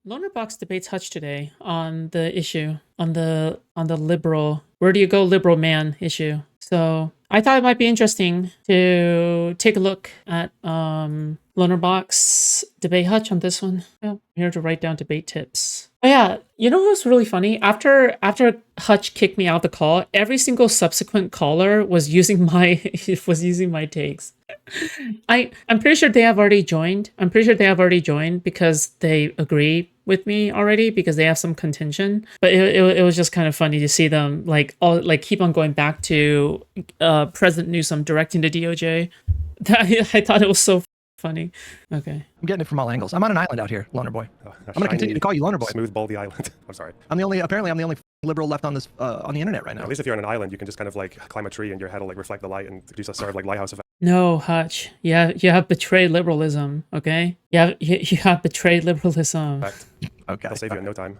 Lonerbox debates Hutch today on the issue, on the liberal, where do you go liberal man issue. So I thought it might be interesting to take a look at Lonerbox debate Hutch on this one. Yeah, I'm here to write down debate tips. Oh yeah, you know what was really funny? After Hutch kicked me out of the call, every single subsequent caller was using my takes. I'm pretty sure they have already joined. I'm pretty sure they have already joined because they agree with me already because they have some contention. But it was just kind of funny to see them keep on going back to President Newsom directing the DOJ. I thought it was so funny. Okay. I'm getting it from all angles. I'm on an island out here, Loner Boy. I'm going to continue to call you Loner Boy. Smooth baldy island. I'm sorry. Apparently I'm the only liberal left on this on the internet right now. At least if you're on an island, you can just kind of like climb a tree and your head will like reflect the light and do some sort of like lighthouse effect. No, Hutch. You have betrayed liberalism, okay? You have betrayed liberalism. Okay. I'll save you in no time.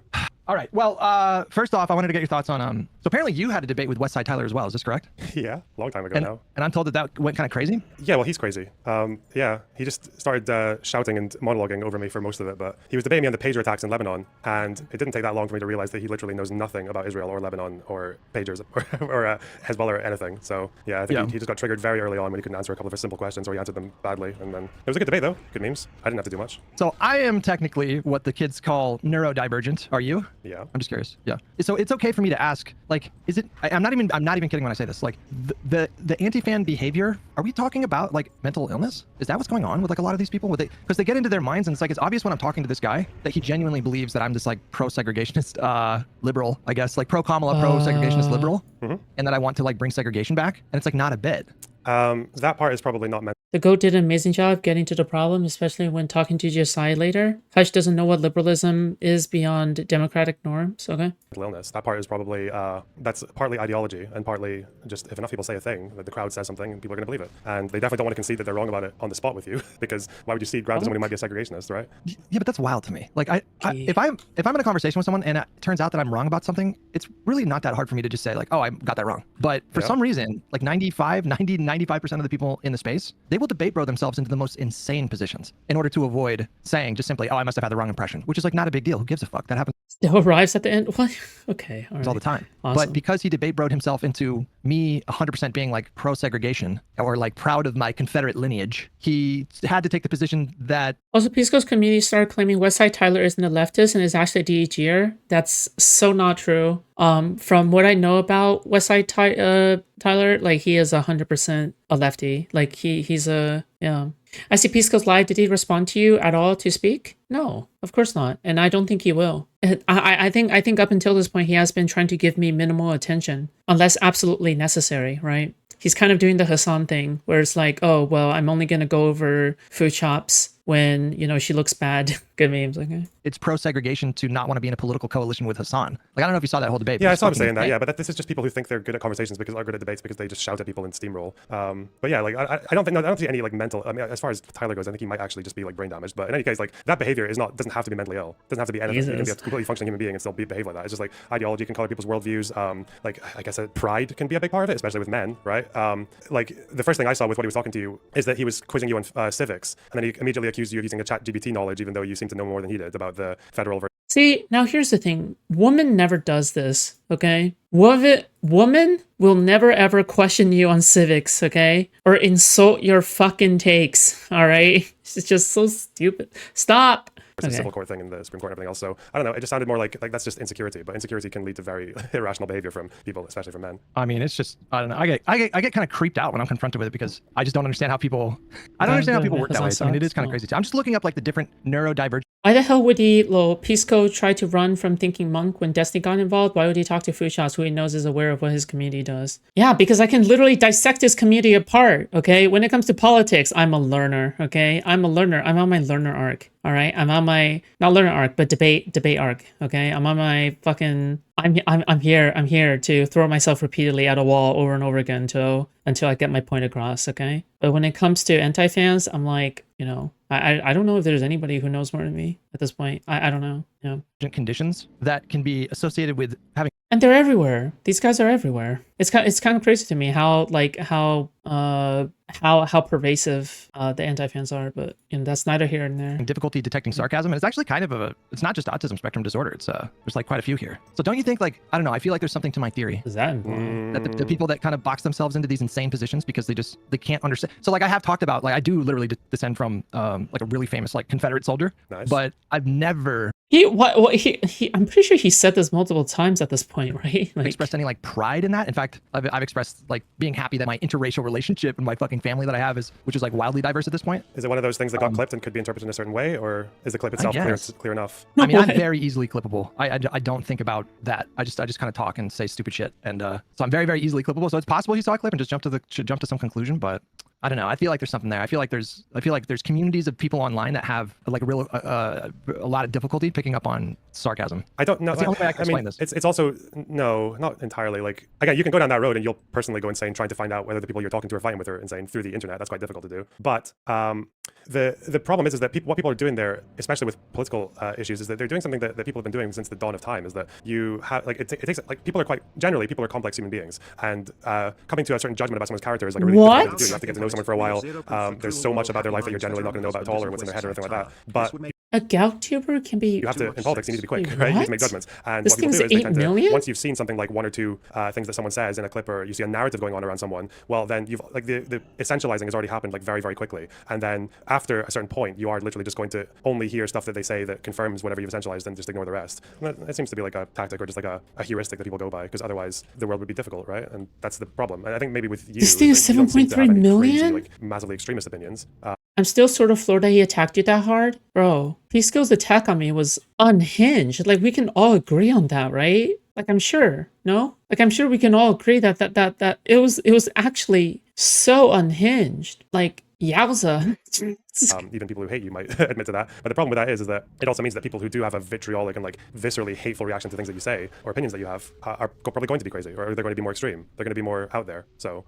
All right. Well, first off, I wanted to get your thoughts on so apparently you had a debate with Westside Tyler as well. Is this correct? Yeah, a long time ago now. And I'm told that went kind of crazy. Yeah, well, he's crazy. Yeah, he just started shouting and monologuing over me for most of it. But he was debating me on the pager attacks in Lebanon, and it didn't take that long for me to realize that he literally knows nothing about Israel or Lebanon or pagers or Hezbollah or anything. So yeah, I think he just got triggered very early on when he couldn't answer a couple of his simple questions, or he answered them badly. And then it was a good debate though. Good memes. I didn't have to do much. So I am technically what the kids call neurodivergent. Are you? Yeah. I'm just curious. Yeah. So it's okay for me to ask, like, is it? I'm not even kidding when I say this. Like, the anti-fan behavior. Are we talking about like mental illness? Is that what's going on with like a lot of these people? Because they get into their minds and it's like it's obvious when I'm talking to this guy that he genuinely believes that I'm this like pro-segregationist liberal, I guess, like pro-Kamala, pro-segregationist liberal, and that I want to like bring segregation back. And it's like not a bit. That part is probably not meant. The GOAT did an amazing job getting to the problem, especially when talking to Josiah later. Hutch doesn't know what liberalism is beyond democratic norms, okay? Illness. That part is probably, that's partly ideology and partly just if enough people say a thing, that the crowd says something and people are going to believe it. And they definitely don't want to concede that they're wrong about it on the spot with you because why would you cede ground to someone who might be a segregationist, right? Yeah, but that's wild to me. Like if I'm in a conversation with someone and it turns out that I'm wrong about something, it's really not that hard for me to just say like, oh, I got that wrong. But for some reason, like 95% of the people in the space, they will debate bro themselves into the most insane positions in order to avoid saying just simply, oh, I must have had the wrong impression, which is like not a big deal. Who gives a fuck? That happens. Still arrives at the end. What? Okay. All the time. Awesome. But because he debate broed himself into me 100% being like pro-segregation or like proud of my Confederate lineage, he had to take the position that... Also, Peace Coast community started claiming Westside Tyler isn't a leftist and is actually a DHER. That's so not true. From what I know about Westside Tyler, like he is 100% a lefty. Like he's a, yeah. I see Peace Coast Live. Did he respond to you at all to speak? No, of course not. And I don't think he will. I think up until this point, he has been trying to give me minimal attention unless absolutely necessary, right? He's kind of doing the Hassan thing where it's like, oh, well, I'm only going to go over Foodshops when, you know, she looks bad. Good memes. Okay. It's pro-segregation to not want to be in a political coalition with Hassan. Like, I don't know if you saw that whole debate. Yeah, I saw him saying that. Yeah, but this is just people who think they're good at conversations because are good at debates because they just shout at people and steamroll. But yeah, like I don't see any like mental. I mean, as far as Tyler goes, I think he might actually just be like brain damaged. But in any case, like that behavior doesn't have to be mentally ill. Doesn't have to be anything. You can be a completely functioning human being and still behave like that. It's just like ideology can color people's worldviews. Like I guess pride can be a big part of it, especially with men, right? Like the first thing I saw with what he was talking to you is that he was quizzing you on civics, and then he immediately accused you of using a ChatGPT knowledge, even though you seem to know more than he did about the federal version. See, now here's the thing. Woman never does this, okay? Woman will never ever question you on civics, okay? Or insult your fucking takes, all right? It's just so stupid. Stop. It's a civil court thing in the Supreme Court and everything else. So I don't know. It just sounded more like that's just insecurity. But insecurity can lead to very irrational behavior from people, especially from men. I mean, it's just I don't know. I get kind of creeped out when I'm confronted with it because I just don't understand how people. I don't understand how people work that way. So, I mean, it is kind of crazy too. I'm just looking up like the different neurodivergent. Why the hell would he, Pisco, try to run from Thinking Monk when Destiny got involved? Why would he talk to Foodshops, who he knows is aware of what his community does? Yeah, because I can literally dissect his community apart, okay? When it comes to politics, I'm a learner, okay? I'm a learner. I'm on my learner arc, all right? I'm on my, not learner arc, but debate arc, okay? I'm on my fucking... I'm here to throw myself repeatedly at a wall over and over again until I get my point across, okay? But when it comes to anti-fans, I'm like, you know, I don't know if there's anybody who knows more than me at this point. I don't know. Yeah. Conditions that can be associated with having And they're everywhere. These guys are everywhere. It's kind of crazy to me how pervasive the anti-fans are, but that's neither here nor there. difficulty detecting sarcasm, and it's actually kind of it's not just autism spectrum disorder. It's there's like quite a few here. So don't you think, like, I don't know, I feel like there's something to my theory Is that important? that the people that kind of box themselves into these insane positions because they can't understand. So like I have talked about, like, I do literally descend from like a really famous like Confederate soldier, Nice. but I've never I'm pretty sure he said this multiple times at this point, right? Like, expressed any like pride in that. In fact, I've expressed like being happy that my interracial relationship and my fucking family that I have which is like wildly diverse at this point. Is it one of those things that got clipped and could be interpreted in a certain way, or is the clip itself clear enough? I mean, I'm What? very easily clippable. I don't think about that. I just kind of talk and say stupid shit, and so I'm very, very easily clippable. So it's possible he saw a clip and just jumped to some conclusion, but I don't know. I feel like there's something there. I feel like there's communities of people online that have like a lot of difficulty picking up on sarcasm. I don't know. That's the only way I can explain this. It's also no, not entirely. Like, again, you can go down that road and you'll personally go insane trying to find out whether the people you're talking to or fighting with are insane through the internet. That's quite difficult to do. But the problem is that what people are doing there, especially with political issues, is that they're doing something that people have been doing since the dawn of time. Is that you have like it takes like people are complex human beings, and coming to a certain judgment about someone's character is like a really difficult thing to do. You have to get to know someone for a while. There's so much about their life that you're generally not going to know about at all, or what's in their head or anything like that. But a gout tuber can be. you have to, in politics, you need to be quick, Wait, right? You need what? to make judgments. And This what people thing's do is they 8 tend to, million? once you've seen something like 1 or 2 things that someone says in a clip, or you see a narrative going on around someone, well, then you've like the essentializing has already happened like very, very quickly. And then after a certain point, you are literally just going to only hear stuff that they say that confirms whatever you've essentialized and just ignore the rest. And it seems to be like a tactic or just like a heuristic that people go by, because otherwise the world would be difficult, right? And that's the problem. And I think maybe with you, This thing is you don't seem to have 7.3 any million? crazy, like massively extremist opinions. I'm still sort of floored that he attacked you that hard. Bro, P-Skill's attack on me was unhinged. Like, we can all agree on that, right? Like, I'm sure, no? Like, I'm sure we can all agree that it was actually so unhinged. Like, yowza. Even people who hate you might admit to that. But the problem with that is that it also means that people who do have a vitriolic and like viscerally hateful reaction to things that you say or opinions that you have are probably going to be crazy, or they're going to be more extreme. They're going to be more out there. So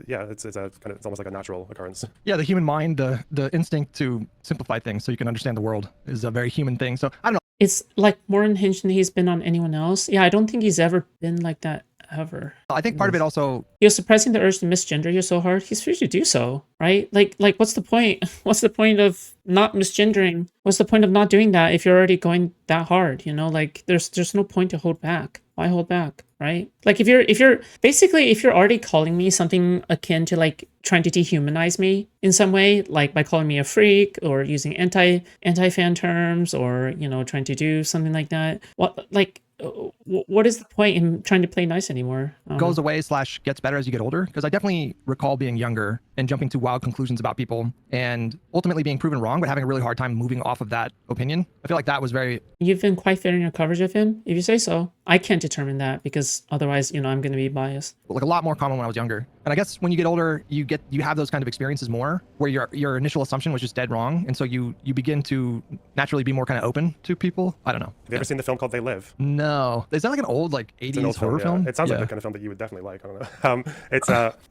yeah, it's almost like a natural occurrence. Yeah, the human mind, the instinct to simplify things so you can understand the world is a very human thing. So I don't know. It's like more unhinged than he's been on anyone else. Yeah, I don't think he's ever been like that ever. I think part of it also, You're suppressing the urge to misgender you so hard. He's free to do so, right? Like what's the point? What's the point of not misgendering? What's the point of not doing that if you're already going that hard? You know, like there's no point to hold back. Why hold back, right? Like if you're already calling me something akin to like trying to dehumanize me in some way, like by calling me a freak or using anti-fan terms, or trying to do something like that. What is the point in trying to play nice anymore? goes away / gets better as you get older, because I definitely recall being younger and jumping to wild conclusions about people and ultimately being proven wrong, but having a really hard time moving off of that opinion. I feel like that was very... You've been quite fair in your coverage of him, if you say so. I can't determine that because otherwise, I'm going to be biased. like a lot more common when I was younger. And I guess when you get older, you have those kind of experiences more, where your initial assumption was just dead wrong, and so you begin to naturally be more kind of open to people. I don't know. Have you ever seen the film called They Live? No, is that like an old like 80s It's an old horror film. film? It sounds like Yeah. the kind of film that you would definitely like. I don't know.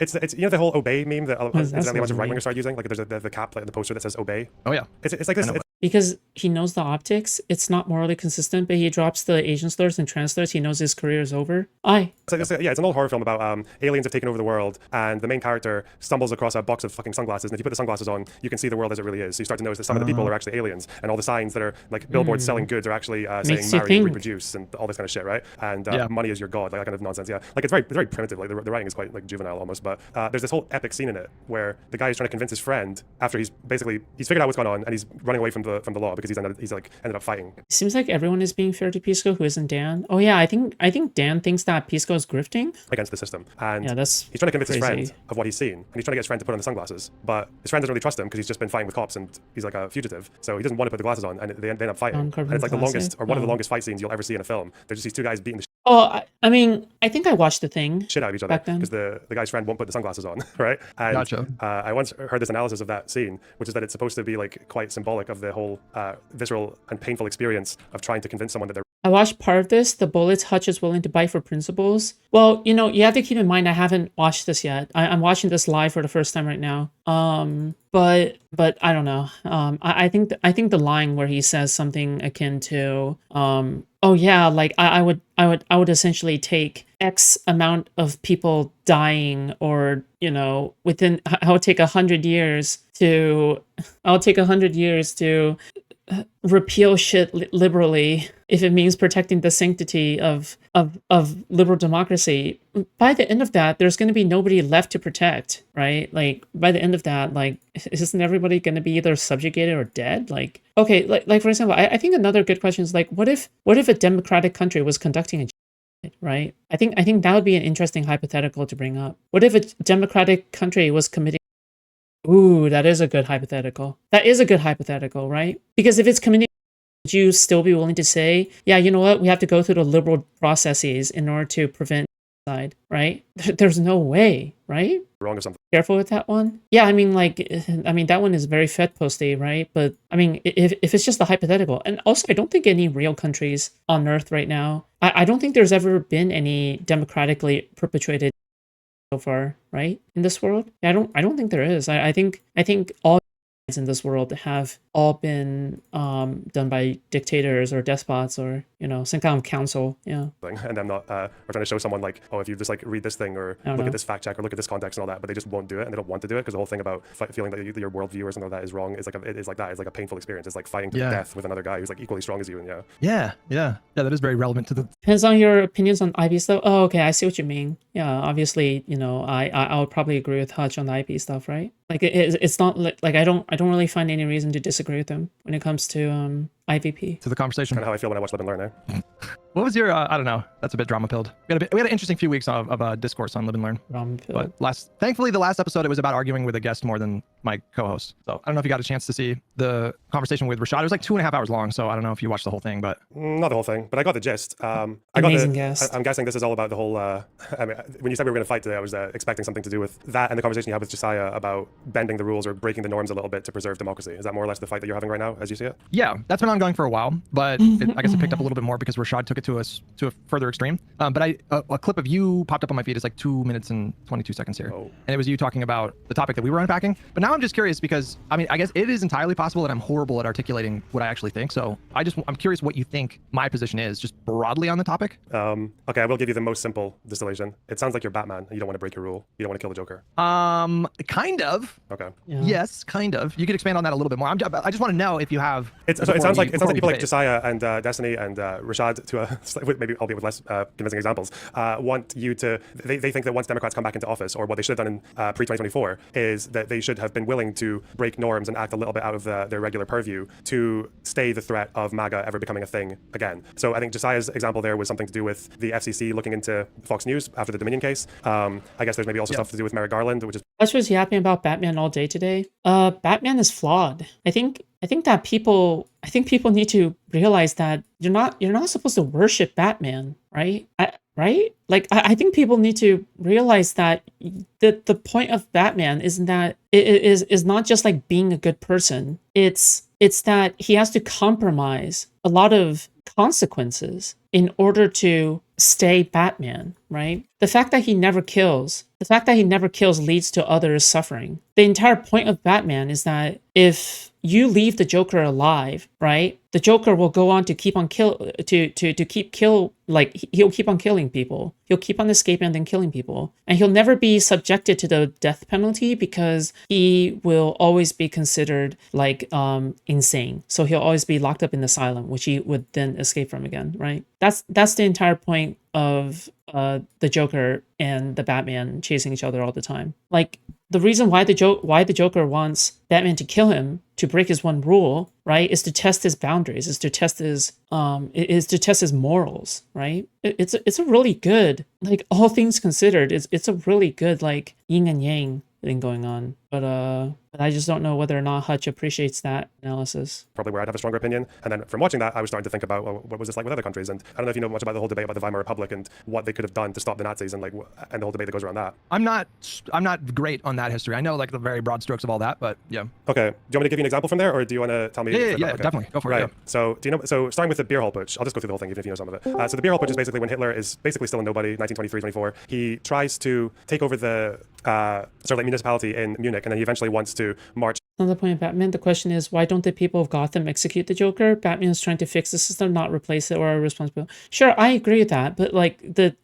It's the whole obey meme that What does that incidentally a bunch of mean? right wingers started using. Like there's the cap, like the poster that says obey. Oh yeah. It's like this. I know. It's, Because he knows the optics, it's not morally consistent, but he drops the Asian slurs and trans slurs, he knows his career is over. it's an old horror film about aliens have taken over the world, and the main character stumbles across a box of fucking sunglasses, and if you put the sunglasses on, you can see the world as it really is. So you start to notice that some of the people are actually aliens, and all the signs that are like billboards selling goods are actually saying Makes you marry, think. reproduce, and all this kind of shit, right? And Yeah. money is your god, like that kind of nonsense. Yeah, like it's very primitive. Like the writing is quite like juvenile almost, but there's this whole epic scene in it where the guy is trying to convince his friend after he's figured out what's going on, and he's running away from the law because he's ended up fighting. It seems like everyone is being fair to Pisco who isn't Dan. Oh yeah, I think Dan thinks that Pisco is grifting. Against the system, and Yeah, that's he's trying to convince his crazy. friend of what he's seen, and he's trying to get his friend to put on the sunglasses, but his friend doesn't really trust him because he's just been fighting with cops and he's like a fugitive, so he doesn't want to put the glasses on, and they end up fighting. And it's like the longest or one of the longest fight scenes you'll ever see in a film. There's just these two guys beating the Oh, I mean, I think I watched the thing. shit out of each other Back then. because the guy's friend won't put the sunglasses on, right? And Gotcha. I once heard this analysis of that scene, which is that it's supposed to be like quite symbolic of the whole visceral and painful experience of trying to convince someone that they're I watched part of this, the bullets Hutch is willing to bite for principles. Well, you have to keep in mind I haven't watched this yet. I'm watching this live for the first time right now. But I don't know. I think the line where he says something akin to oh yeah, like I would essentially take X amount of people dying, or within I would take 100 years to repeal shit liberally if it means protecting the sanctity of liberal democracy. By the end of that, there's going to be nobody left to protect, right? Like by the end of that, like isn't everybody going to be either subjugated or dead? Like okay, like for example, I think another good question is like what if a democratic country was conducting a genocide, right? I think that would be an interesting hypothetical to bring up. What if a democratic country was committing? Ooh, that is a good hypothetical. That is a good hypothetical, right? Because if it's committing, would you still be willing to say, yeah, you know what, we have to go through the liberal processes in order to prevent genocide, right? There's no way, right? Wrong or something. Careful with that one. Yeah, I mean, that one is very Fed posty, right? But I mean, if it's just a hypothetical, and also I don't think any real countries on Earth right now, I don't think there's ever been any democratically perpetuated so far, right, in this world. I don't think there is. I think all in this world have all been done by dictators or despots or some kind of council. Yeah. And them not or trying to show someone like, oh, if you just like read this thing or look at this fact check or look at this context and all that, but they just won't do it and they don't want to do it because the whole thing about feeling that your worldview or something like that is wrong is like it is like that. It's like a painful experience. It's like fighting to the death with another guy who's like equally strong as you. And yeah, that is very relevant to the. Depends on your opinions on IP stuff. Oh, okay, I see what you mean. Yeah, obviously, I would probably agree with Hutch on the IP stuff, right? Like it's not like I don't really find any reason to disagree with him when it comes to IVP. To the conversation. Kind of how I feel when I watch Live and Learn. What was your? I don't know. That's a bit drama-pilled. We had an interesting few weeks of discourse on Live and Learn. Drama-pilled. But thankfully, the last episode it was about arguing with a guest more than my co-host. So I don't know if you got a chance to see the conversation with Rashad. It was like 2.5 hours long, so I don't know if you watched the whole thing, but not the whole thing. But I got the gist. Amazing guest. I'm guessing this is all about the whole. I mean, when you said we were going to fight today, I was expecting something to do with that and the conversation you had with Josiah about bending the rules or breaking the norms a little bit to preserve democracy. Is that more or less the fight that you're having right now, as you see it? Yeah, that's been ongoing for a while, but I guess it picked up a little bit more because Rashad took it to a further extreme. But a clip of you popped up on my feed. It's like 2 minutes and 22 seconds here, and it was you talking about the topic that we were unpacking. But now I'm just curious because I mean, I guess it is entirely possible that I'm horrible at articulating what I actually think. So I'm curious what you think my position is, just broadly on the topic. Okay, I will give you the most simple distillation. It sounds like you're Batman. You don't want to break your rule. You don't want to kill the Joker. Kind of. Okay. Yeah. Yes, kind of. You could expand on that a little bit more. I just want to know if you have. It sounds like people like Josiah and Destiny and Rashad, to maybe albeit with less convincing examples, want you to. They think that once Democrats come back into office, or what they should have done in pre-2024, is that they should have been willing to break norms and act a little bit out of their regular purview to stay the threat of MAGA ever becoming a thing again. So I think Josiah's example there was something to do with the FCC looking into Fox News after the Dominion case. I guess there's maybe also stuff to do with Merrick Garland, which is. That's what's yapping about Batman all day today. Batman is flawed. I think people need to realize that you're not supposed to worship Batman, right? Right? Like I think people need to realize that the point of Batman isn't that it is not just like being a good person. It's that he has to compromise a lot of consequences in order to stay Batman, right? The fact that he never kills leads to others suffering. The entire point of Batman is that if you leave the Joker alive, right? The Joker will go on to keep on he'll keep on killing people. He'll keep on escaping and then killing people. And he'll never be subjected to the death penalty because he will always be considered like insane. So he'll always be locked up in the asylum, which he would then escape from again, right? That's the entire point of the Joker and the Batman chasing each other all the time. Like the reason why the Joker wants Batman to kill him, to break his one rule, right, is to test his boundaries, is to test his morals, right? It's a really good, like all things considered, it's a really good like yin and yang thing going on. But I just don't know whether or not Hutch appreciates that analysis. Probably where I'd have a stronger opinion. And then from watching that, I was starting to think about, well, what was this like with other countries? And I don't know if you know much about the whole debate about the Weimar Republic and what they could have done to stop the Nazis and the whole debate that goes around that. I'm not great on that history. I know like the very broad strokes of all that, but yeah. Okay. Do you want me to give you an example from there, or do you want to tell me? Yeah, okay. Definitely. Go for it. Right. Yeah. So do you know? So starting with the beer hall putsch, I'll just go through the whole thing, even if you know some of it. So the beer hall putsch is basically when Hitler is basically still a nobody, 1923-24. He tries to take over the sort of like municipality in Munich, and then he eventually wants to march Not the point of Batman. The question is, why don't the people of Gotham execute the Joker? Batman is trying to fix the system, not replace it or are responsible. Sure, I agree with that, but like the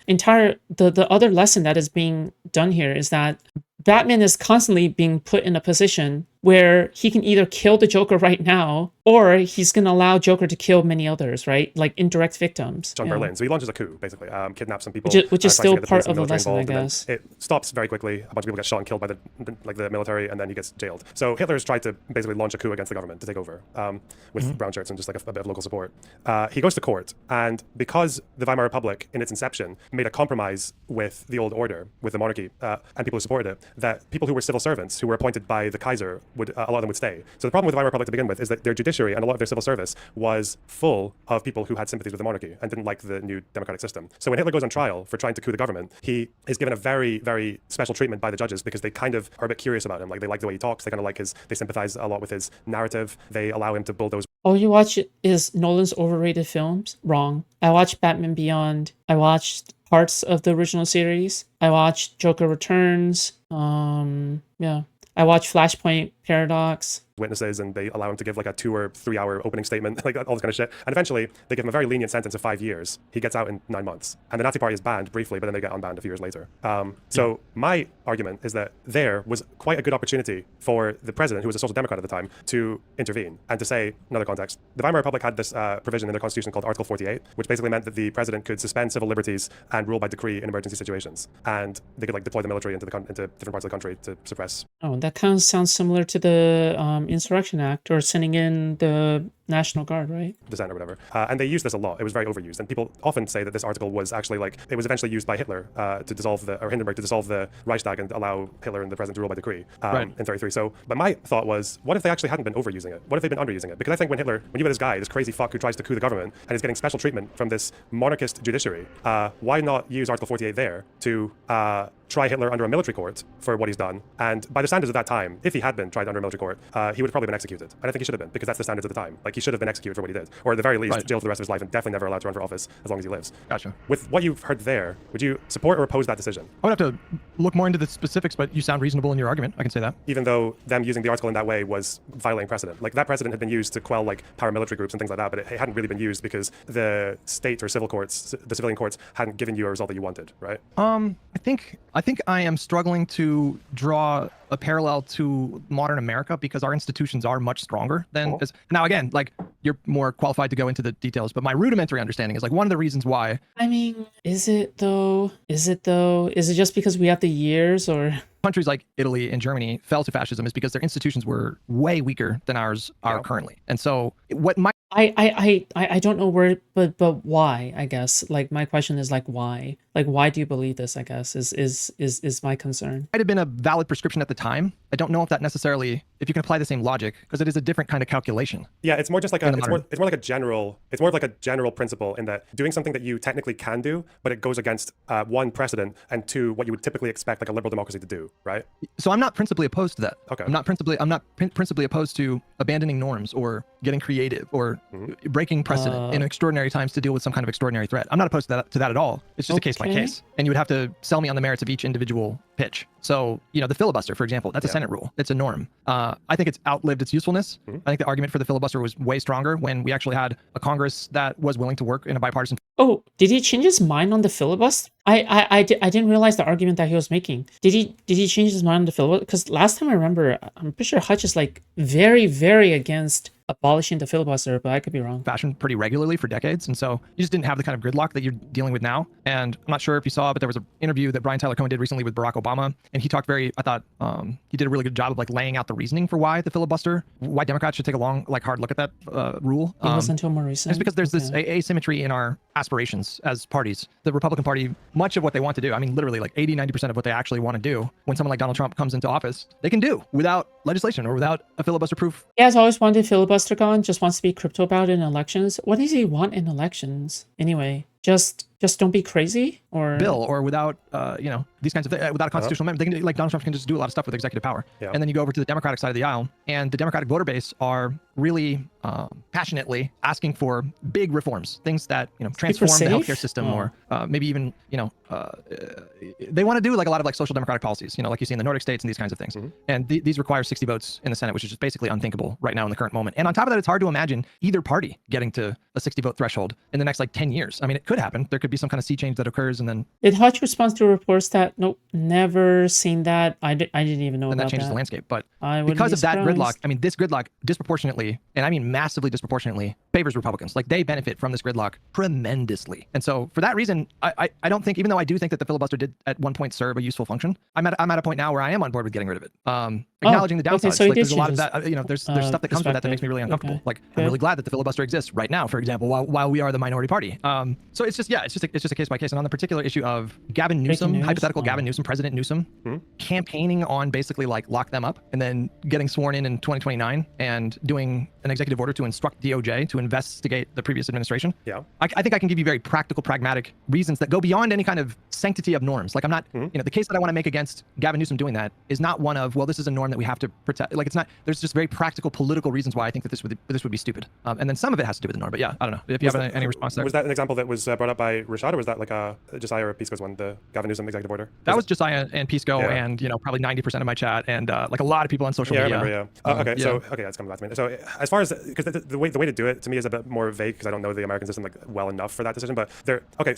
other lesson that is being done here is that Batman is constantly being put in a position where he can either kill the Joker right now, or he's going to allow Joker to kill many others, right? Like indirect victims. John Berlin. So he launches a coup, basically, kidnaps some people, which is tries to still get the part police and of the military lesson, I involved, and guess. then it stops very quickly. A bunch of people get shot and killed by the military, and then he gets jailed. So Hitler's tried to basically launch a coup against the government to take over with brown shirts and just like a bit of local support. He goes to court, and because the Weimar Republic, in its inception, made a compromise with the old order, with the monarchy, and people who supported it, that people who were civil servants, who were appointed by the Kaiser, would a lot of them would stay. So the problem with the Weimar Republic to begin with is that their judiciary and a lot of their civil service was full of people who had sympathies with the monarchy and didn't like the new democratic system. So when Hitler goes on trial for trying to coup the government, he is given a very, very special treatment by the judges because they kind of are a bit curious about him. Like they like the way he talks. They kind of like they sympathize a lot with his narrative. They allow him to bulldoze. All you watch is Nolan's overrated films? Wrong. I watched Batman Beyond. I watched parts of the original series. I watched Joker Returns. Yeah. I watched Flashpoint Paradox. Witnesses, and they allow him to give like a 2 or 3 hour opening statement, like all this kind of shit. And eventually, they give him a very lenient sentence of 5 years. He gets out in 9 months. And the Nazi Party is banned briefly, but then they get unbanned a few years later. So my argument is that there was quite a good opportunity for the president, who was a social democrat at the time, to intervene and to say, another context, the Weimar Republic had this provision in their constitution called Article 48, which basically meant that the president could suspend civil liberties and rule by decree in emergency situations. And they could like deploy the military into different parts of the country to suppress. Oh, that kind of sounds similar to the Insurrection Act or sending in the National Guard, right? Dissent or whatever. And they used this a lot. It was very overused. And people often say that this article was actually like, it was eventually used by Hitler to dissolve or Hindenburg to dissolve the Reichstag and allow Hitler and the president to rule by decree in 33. So, but my thought was, what if they actually hadn't been overusing it? What if they'd been underusing it? Because I think when you have this guy, this crazy fuck who tries to coup the government and is getting special treatment from this monarchist judiciary, why not use Article 48 there to try Hitler under a military court for what he's done? And by the standards of that time, if he had been tried under a military court, he would have probably been executed. And I think he should have been, because that's the standards of the time. Like, he should have been executed for what he did, or at the very least, jailed for the rest of his life and definitely never allowed to run for office as long as he lives. Gotcha. With what you've heard there, would you support or oppose that decision? I would have to look more into the specifics, but you sound reasonable in your argument. I can say that. Even though them using the article in that way was violating precedent. Like, that precedent had been used to quell like paramilitary groups and things like that, but it hadn't really been used because the state or civil courts, the civilian courts, hadn't given you a result that you wanted, right? I think I am struggling to draw a parallel to modern America because our institutions are much stronger than now. Again, like, you're more qualified to go into the details, but my rudimentary understanding is like one of the reasons why. I mean, is it though? Is it just because we have the years, or countries like Italy and Germany fell to fascism is because their institutions were way weaker than ours are currently. And so what my I don't know where, but why? I guess, like, my question is like, why? Like, why do you believe this? I guess is my concern. Might have been a valid prescription at the time. I don't know if that necessarily, if you can apply the same logic, because it is a different kind of calculation. Yeah, it's more just like it's more like a general. It's more of like a general principle in that doing something that you technically can do, but it goes against one, precedent, and two, what you would typically expect like a liberal democracy to do, right? So I'm not principally opposed to that. Okay. I'm not principally opposed to abandoning norms or getting creative or breaking precedent in extraordinary times to deal with some kind of extraordinary threat. I'm not opposed to that at all. It's just a case by case, and you would have to sell me on the merits of each individual pitch. So, the filibuster, for example, that's a Senate rule. It's a norm. I think it's outlived its usefulness. I think the argument for the filibuster was way stronger when we actually had a Congress that was willing to work in a bipartisan. Oh, did he change his mind on the filibuster? I didn't realize the argument that he was making. Did he change his mind on the filibuster? Because last time I remember, I'm pretty sure Hutch is like very, very against abolishing the filibuster, but I could be wrong. Fashion pretty regularly for decades, and so you just didn't have the kind of gridlock that you're dealing with now. And I'm not sure if you saw, but there was an interview that Brian Tyler Cohen did recently with Barack Obama, and he talked I thought he did a really good job of like laying out the reasoning for why why Democrats should take a long, like, hard look at that rule. It wasn't until more recent. It's because there's this asymmetry in our aspirations as parties. The Republican Party, much of what they want to do, I mean, literally like 80-90% of what they actually want to do when someone like Donald Trump comes into office, they can do without legislation or without a filibuster proof. He has always wanted filibuster gone, just wants to be crypto about it in elections. What does he want in elections? Anyway, just just don't be crazy, or bill or without, these kinds of things, without a constitutional amendment. They can, like Donald Trump can just do a lot of stuff with executive power. Yeah. And then you go over to the Democratic side of the aisle, and the Democratic voter base are really passionately asking for big reforms, things that transform the healthcare system, or maybe even they want to do like a lot of like social democratic policies, like you see in the Nordic states and these kinds of things. And these require 60 votes in the Senate, which is just basically unthinkable right now in the current moment. And on top of that, it's hard to imagine either party getting to a 60 vote threshold in the next like 10 years. I mean, it could happen. There could be some kind of sea change that occurs, and then did Hutch respond to reports that nope, never seen that? I didn't even know and about that changes that. the landscape. But I wouldn't because be of that surprised. gridlock, I mean, this gridlock disproportionately, and I mean massively disproportionately, favors Republicans. Like they benefit from this gridlock tremendously. And so for that reason, I don't think, even though I do think that the filibuster did at one point serve a useful function, I'm at a point now where I am on board with getting rid of it. Acknowledging the downsides. So like there's a lot of that, there's stuff that comes with that perspective. makes me really uncomfortable. Okay. Like I'm really glad that the filibuster exists right now, for example, while we are the minority party. So it's just a case by case. And on the particular issue of Gavin Newsom, hypothetical Gavin Newsom, President Newsom, campaigning on basically like lock them up and then getting sworn in 2029 and doing an executive order to instruct DOJ to investigate the previous administration. Yeah. I think I can give you very practical, pragmatic reasons that go beyond any kind of sanctity of norms. Like I'm not, the case that I want to make against Gavin Newsom doing that is not one of, well, this is a norm that we have to protect. Like it's not, there's just very practical political reasons why I think that this would be stupid. And then some of it has to do with the norm, but yeah, I don't know if you have any response there. Was that an example that was brought up by Rashad, or was that like a Josiah or Pisco's one, the Gavin Newsom executive order? That was Josiah and Pisco and, probably 90% of my chat and like a lot of people on social media. I remember, okay, that's coming back to me. So as far as, because the way to do it to me is a bit more vague because I don't know the American system like well enough for that decision, but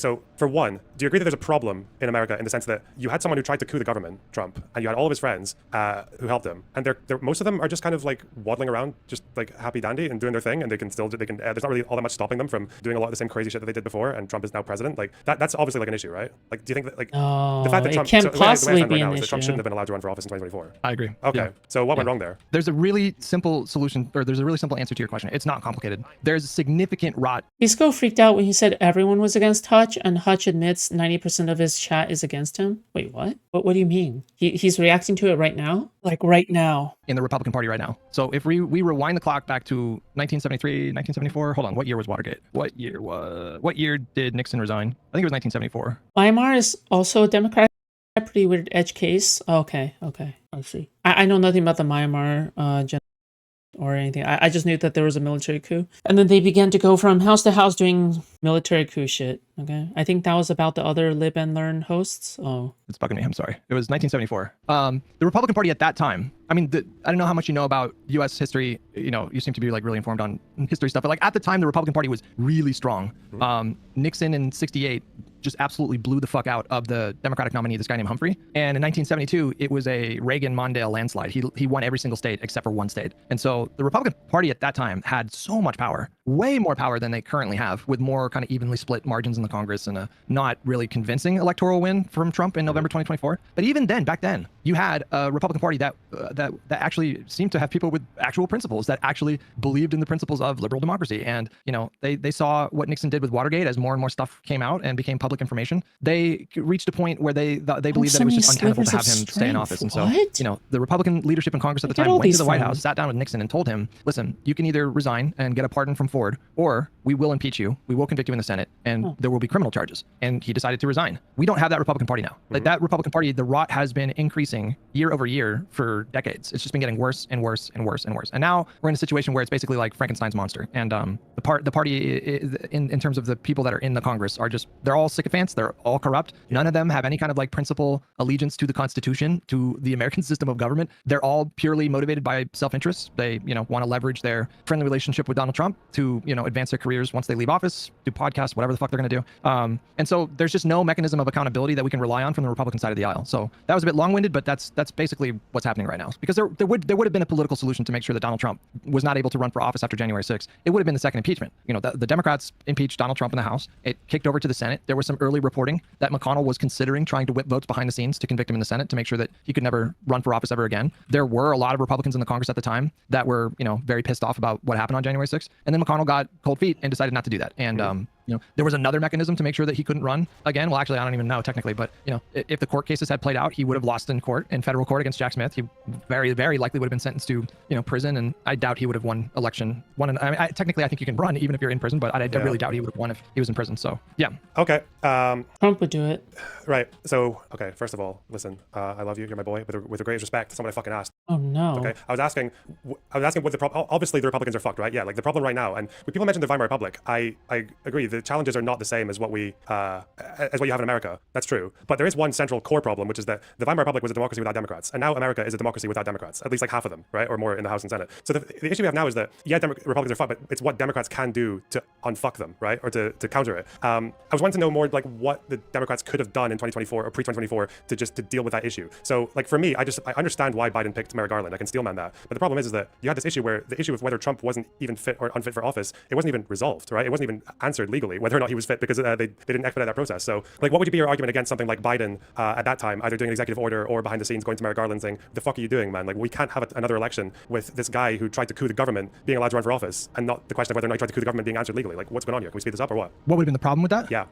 so for one, do you agree that there's a problem in America in the sense that you had someone who tried to coup the government, Trump, and you had all of his friends who helped him, and they're most of them are just kind of like waddling around just like happy dandy and doing their thing, and they can there's not really all that much stopping them from doing a lot of the same crazy shit that they did before, and Trump is now president. Like that's obviously like an issue, right? Like do you think that like the fact that Trump can't possibly be an is that issue. Trump shouldn't have been allowed to run for office in 2024? I agree. Okay, so what went wrong there? There's a really simple solution, or there's a really simple answer to your question. It's not complicated. There's a significant rot. Pisco freaked out when he said everyone was against Hutch, and Hutch admits 90% of his chat is against him. Wait, what? What do you mean? He's reacting to it right now? Like right now? In the Republican Party right now. So if we rewind the clock back to 1973, 1974, hold on, what year was Watergate? What year did Nixon resign? I think it was 1974. Weimar is also a Democrat. Pretty weird edge case. Okay, I see. I know nothing about the Myanmar or anything. I just knew that there was a military coup. And then they began to go from house to house doing military coup shit. Okay. I think that was about the other Lib and Learn hosts. Oh. It's bugging me. I'm sorry. It was 1974. The Republican Party at that time, I mean, I don't know how much you know about U.S. history. You seem to be like really informed on history stuff. But like at the time, the Republican Party was really strong. Nixon in '68 just absolutely blew the fuck out of the Democratic nominee, this guy named Humphrey. And in 1972, it was a Reagan-Mondale landslide. He won every single state except for one state. And so the Republican Party at that time had so much power, way more power than they currently have, with more kind of evenly split margins in the Congress and a not really convincing electoral win from Trump in November 2024. But even then, back then, you had a Republican Party that actually seemed to have people with actual principles, that actually believed in the principles of liberal democracy. And they saw what Nixon did with Watergate as more and more stuff came out and became public information. They reached a point where they believed that it was just untenable to have him stay in office. And so the Republican leadership in Congress at the time went to the White House, sat down with Nixon, and told him, listen, you can either resign and get a pardon from Ford, or we will impeach you, we will convict you in the Senate, and there will be criminal charges. And he decided to resign. We don't have that Republican Party now. Like that Republican Party, the rot has been increasing year over year for decades. It's just been getting worse and worse and worse and worse. And now we're in a situation where it's basically like Frankenstein's monster. And the party in terms of the people that are in the Congress are just, they're all sycophants. They're all corrupt. None of them have any kind of like principle allegiance to the Constitution, to the American system of government. They're all purely motivated by self-interest. They, want to leverage their friendly relationship with Donald Trump to, advance their careers once they leave office, do podcasts, whatever the fuck they're going to do. And so there's just no mechanism of accountability that we can rely on from the Republican side of the aisle. So that was a bit long-winded, but that's basically what's happening right now. Because there would have been a political solution to make sure that Donald Trump was not able to run for office after January 6th. It would have been the second impeachment. The Democrats impeached Donald Trump in the House. It kicked over to the Senate. There was some early reporting that McConnell was considering trying to whip votes behind the scenes to convict him in the Senate to make sure that he could never run for office ever again. There were a lot of Republicans in the Congress at the time that were, very pissed off about what happened on January 6th. And then McConnell got cold feet and decided not to do that. And there was another mechanism to make sure that he couldn't run again. Well, actually, I don't even know technically, but if the court cases had played out, he would have lost in federal court against Jack Smith. He very, very likely would have been sentenced to prison, and I doubt he would have won election. Technically, I think you can run even if you're in prison, but I really doubt he would have won if he was in prison. So yeah. Okay. Trump would do it. Right. So okay. First of all, listen. I love you. You're my boy. With the greatest respect. Someone I fucking asked. Oh no. Okay. I was asking what the problem. Obviously, the Republicans are fucked, right? Yeah. Like the problem right now, and when people mention the Weimar Republic, I agree. The challenges are not the same as what you have in America. That's true. But there is one central core problem, which is that the Weimar Republic was a democracy without Democrats, and now America is a democracy without Democrats. At least like half of them, right, or more in the House and Senate. So the issue we have now is that Republicans are fucked, but it's what Democrats can do to unfuck them, right, or to counter it. I was wanting to know more like what the Democrats could have done in 2024 or pre-2024 to deal with that issue. So like for me, I understand why Biden picked Merrick Garland. I can steelman that. But the problem is that you had this issue where the issue of whether Trump wasn't even fit or unfit for office, it wasn't even resolved, right? It wasn't even answered legally whether or not he was fit because they didn't expedite that process. So like what would be your argument against something like Biden at that time, either doing an executive order or behind the scenes going to Merrick Garland saying, the fuck are you doing, man? Like we can't have another election with this guy who tried to coup the government being allowed to run for office and not the question of whether or not he tried to coup the government being answered legally. Like what's going on here? Can we speed this up or what? What would have been the problem with that? Yeah.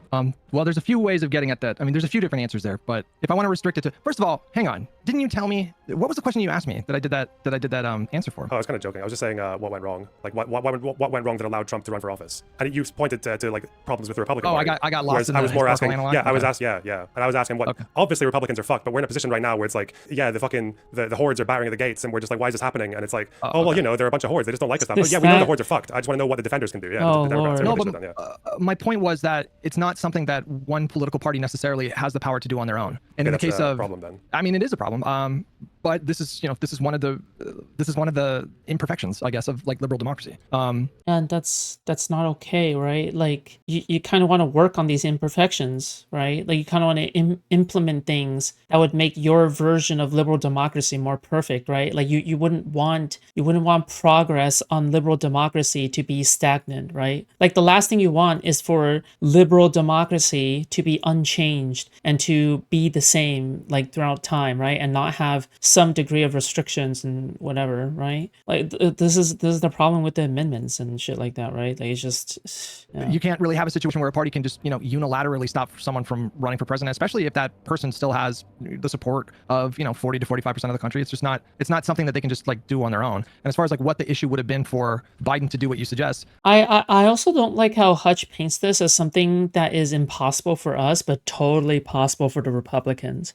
Well, there's a few ways of getting at that. I mean, there's a few different answers there, but if I want to restrict it to, first of all, hang on. Didn't you tell me, what was the question you asked me that I did that answer for? Oh, I was kind of joking. I was just saying what went wrong. Like what went wrong that allowed Trump to run for office? And you pointed to like problems with the Republican Party. I got lost in I was more asking. analog? Yeah, I was asked. Yeah. And I was asking what. Okay. Obviously, Republicans are fucked, but we're in a position right now where it's like, yeah, the hordes are battering at the gates, and we're just like, why is this happening? And it's like, well, they're a bunch of hordes. They just don't like us that much. Yeah, we know the hordes are fucked. I just want to know what the defenders can do. Yeah, oh, the Democrats. Lord. No, but my point was that it's not something that one political party necessarily has the power to do on their own. And in the case of problem, then. I mean, it is a problem. But this is one of the imperfections, I guess, of like liberal democracy. And that's not okay, right? Like you kind of want to work on these imperfections, right? Like you kind of want to implement things that would make your version of liberal democracy more perfect, right? Like you wouldn't want progress on liberal democracy to be stagnant, right? Like the last thing you want is for liberal democracy to be unchanged and to be the same like throughout time, right? And not have some degree of restrictions and whatever, right? Like this is the problem with the amendments and shit like that, right? Like it's just you can't really have a situation where a party can just unilaterally stop someone from running for president, especially if that person still has the support of 40 to 45% of the country. It's not something that they can just like do on their own. And as far as like what the issue would have been for Biden to do what you suggest, I also don't like how Hutch paints this as something that is impossible for us but totally possible for the Republicans.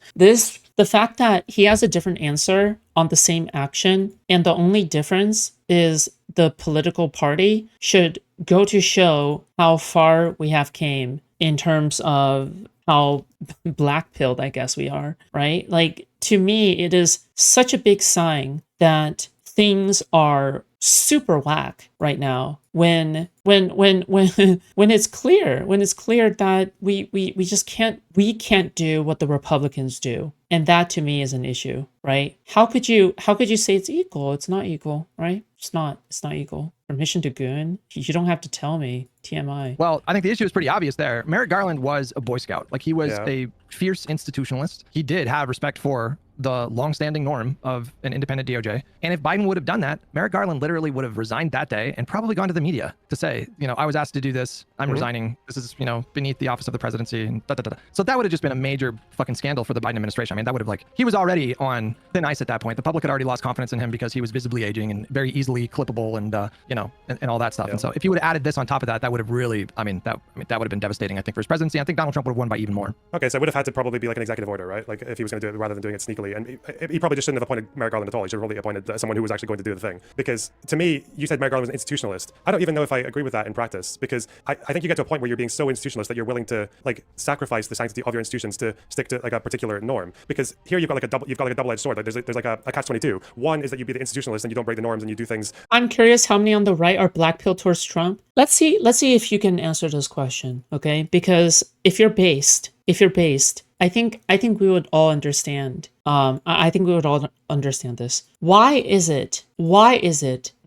The fact that he has a different answer on the same action, and the only difference is the political party, should go to show how far we have came in terms of how black-pilled I guess we are, right? Like to me, it is such a big sign that things are super whack right now when it's clear that we just can't do what the Republicans do, and that to me is an issue, right? How could you say it's equal? It's not equal, right? It's not equal. From mission to goon, you don't have to tell me. TMI. Well, I think the issue is pretty obvious there. Merrick Garland was a Boy Scout. Like he was a fierce institutionalist. He did have respect for the longstanding norm of an independent DOJ. And if Biden would have done that, Merrick Garland literally would have resigned that day and probably gone to the media to say, I was asked to do this. I'm resigning. This is, beneath the office of the presidency. And So that would have just been a major fucking scandal for the Biden administration. I mean, that would have he was already on thin ice at that point. The public had already lost confidence in him because he was visibly aging and very easily clippable and, and all that stuff. Yeah. And so if he would have added this on top of that, that would have really, that would have been devastating, I think, for his presidency. I think Donald Trump would have won by even more. Okay, so it would have had to probably be like an executive order, right? Like if he was going to do it rather than doing it sneakily. And he probably just shouldn't have appointed Merrick Garland at all. He should have probably appointed someone who was actually going to do the thing. Because to me, you said Merrick Garland was an institutionalist. I don't even know if I agree with that in practice, because I think you get to a point where you're being so institutionalist that you're willing to like sacrifice the sanctity of your institutions to stick to like a particular norm. Because here you've got like a double-edged sword. Like there's like a catch-22. One is that you be the institutionalist and you don't break the norms and you do things. I'm curious how many on the right are blackpilled towards Trump. Let's see if you can answer this question, okay? Because if you're based, I think we would all understand. I think we would all understand this. Why is it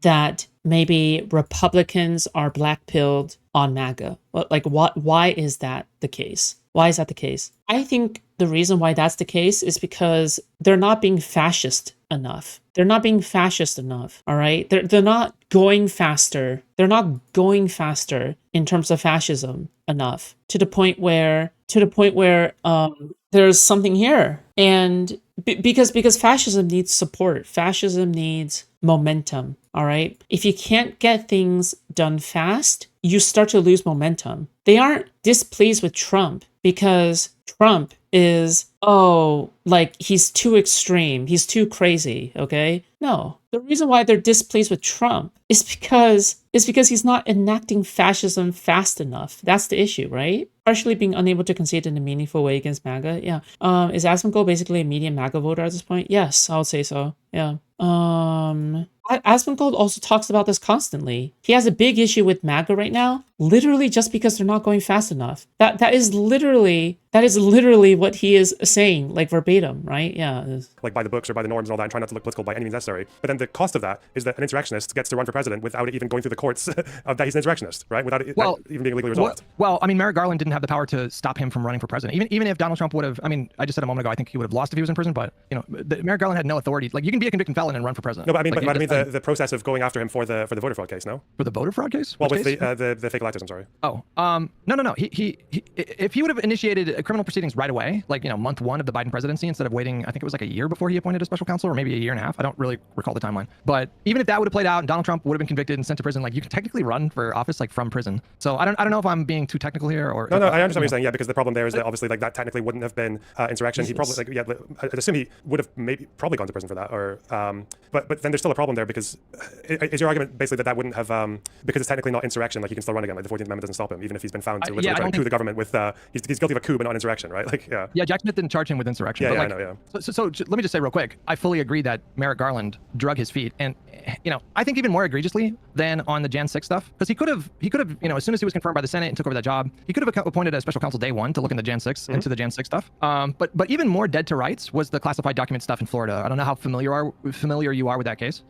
that maybe Republicans are blackpilled on MAGA? Like, why is that the case? Why is that the case? I think the reason why that's the case is because they're not being fascist enough. They're not being fascist enough, all right? They're not going faster. They're not going faster in terms of fascism enough to the point where there's something here. And because fascism needs support. Fascism needs momentum, all right? If you can't get things done fast, you start to lose momentum. They aren't displeased with Trump because Trump is, like he's too extreme, he's too crazy, okay? No. The reason why they're displeased with Trump is because he's not enacting fascism fast enough. That's the issue, right? Partially being unable to concede in a meaningful way against MAGA. Yeah. Is Asmongold basically a median MAGA voter at this point? Yes, I would say so. Yeah. Asmongold also talks about this constantly. He has a big issue with MAGA right now, literally just because they're not going fast enough. That is literally what he is saying, like verbatim, right? Yeah. Like by the books or by the norms and all that, and try not to look political by any means necessary. But then the cost of that is that an insurrectionist gets to run for president without it even going through the courts of that he's an insurrectionist, right? Without it even being legally resolved. Well, I mean, Merrick Garland didn't have the power to stop him from running for president. Even if Donald Trump would have, I mean, I just said a moment ago, I think he would have lost if he was in prison, but Merrick Garland had no authority. Like, you can be a convicted felon and run for president. No, but I mean, the process of going after him for the voter fraud case, no? For the voter fraud case? Well, with the fake electors, I'm sorry. No. He if he would have initiated criminal proceedings right away, like, month one of the Biden presidency, instead of waiting, I think it was like a year before he appointed a special counsel, or maybe a year and a half. I don't really recall the timeline. But even if that would have played out and Donald Trump would have been convicted and sent to prison, like, you can technically run for office like from prison. So I don't know if I'm being too technical here or. No, I understand what you're saying. Yeah, because the problem there is that obviously like that technically wouldn't have been insurrection. He probably I'd assume he would have probably gone to prison for that, or but then there's still a problem there because is your argument basically that wouldn't have because it's technically not insurrection, like he can still run again, like the 14th Amendment doesn't stop him even if he's been found to literally try to coup the government with he's guilty of a coup but not insurrection, right? Like yeah, Jack Smith didn't charge him with insurrection. Yeah, but I know. Yeah. So let me just say real quick, I fully agree that Merrick Garland drug his feet, and I think even more egregiously than on the Jan 6 stuff, because he could have as soon as he was confirmed by the Senate and took over that job, he could have appointed a special counsel day one to look into Jan 6 into the Jan 6 stuff. But even more dead to rights was the classified document stuff in Florida. I don't know how familiar you are with that case.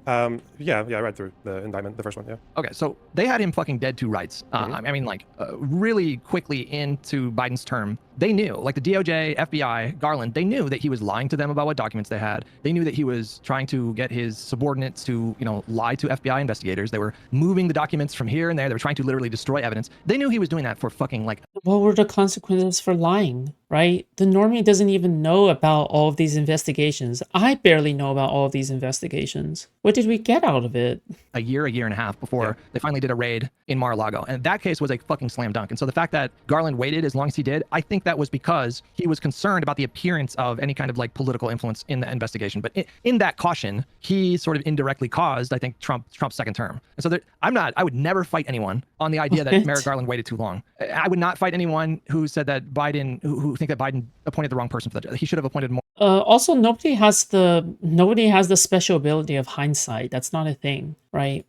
Yeah, I read through the indictment, the first one. Yeah. Okay, so they had him fucking dead to rights. I mean, like really quickly into Biden's term, they knew, like the DOJ, FBI, Garland, they knew that he was lying to them about what documents they had. They knew that he was trying to get his subordinates to, lie to FBI investigators. They were moving the documents from here and there. They were trying to literally destroy evidence. They knew he was doing that for fucking like. What were the consequences for lying, right? The normie doesn't even know about all of these investigations. I barely know about all of these investigations. What did we get out of it? A year and a half before they finally did a raid in Mar-a-Lago. And that case was a fucking slam dunk. And so the fact that Garland waited as long as he did, I think that was because he was concerned about the appearance of any kind of like political influence in the investigation. But in that caution, he sort of indirectly caused, I think, Trump's second term. And so I would never fight anyone on the idea that Merrick Garland waited too long. I would not fight anyone who said that Biden, who think that Biden appointed the wrong person for that. He should have appointed more. Also, nobody has the special ability of hindsight. That's not a thing, right?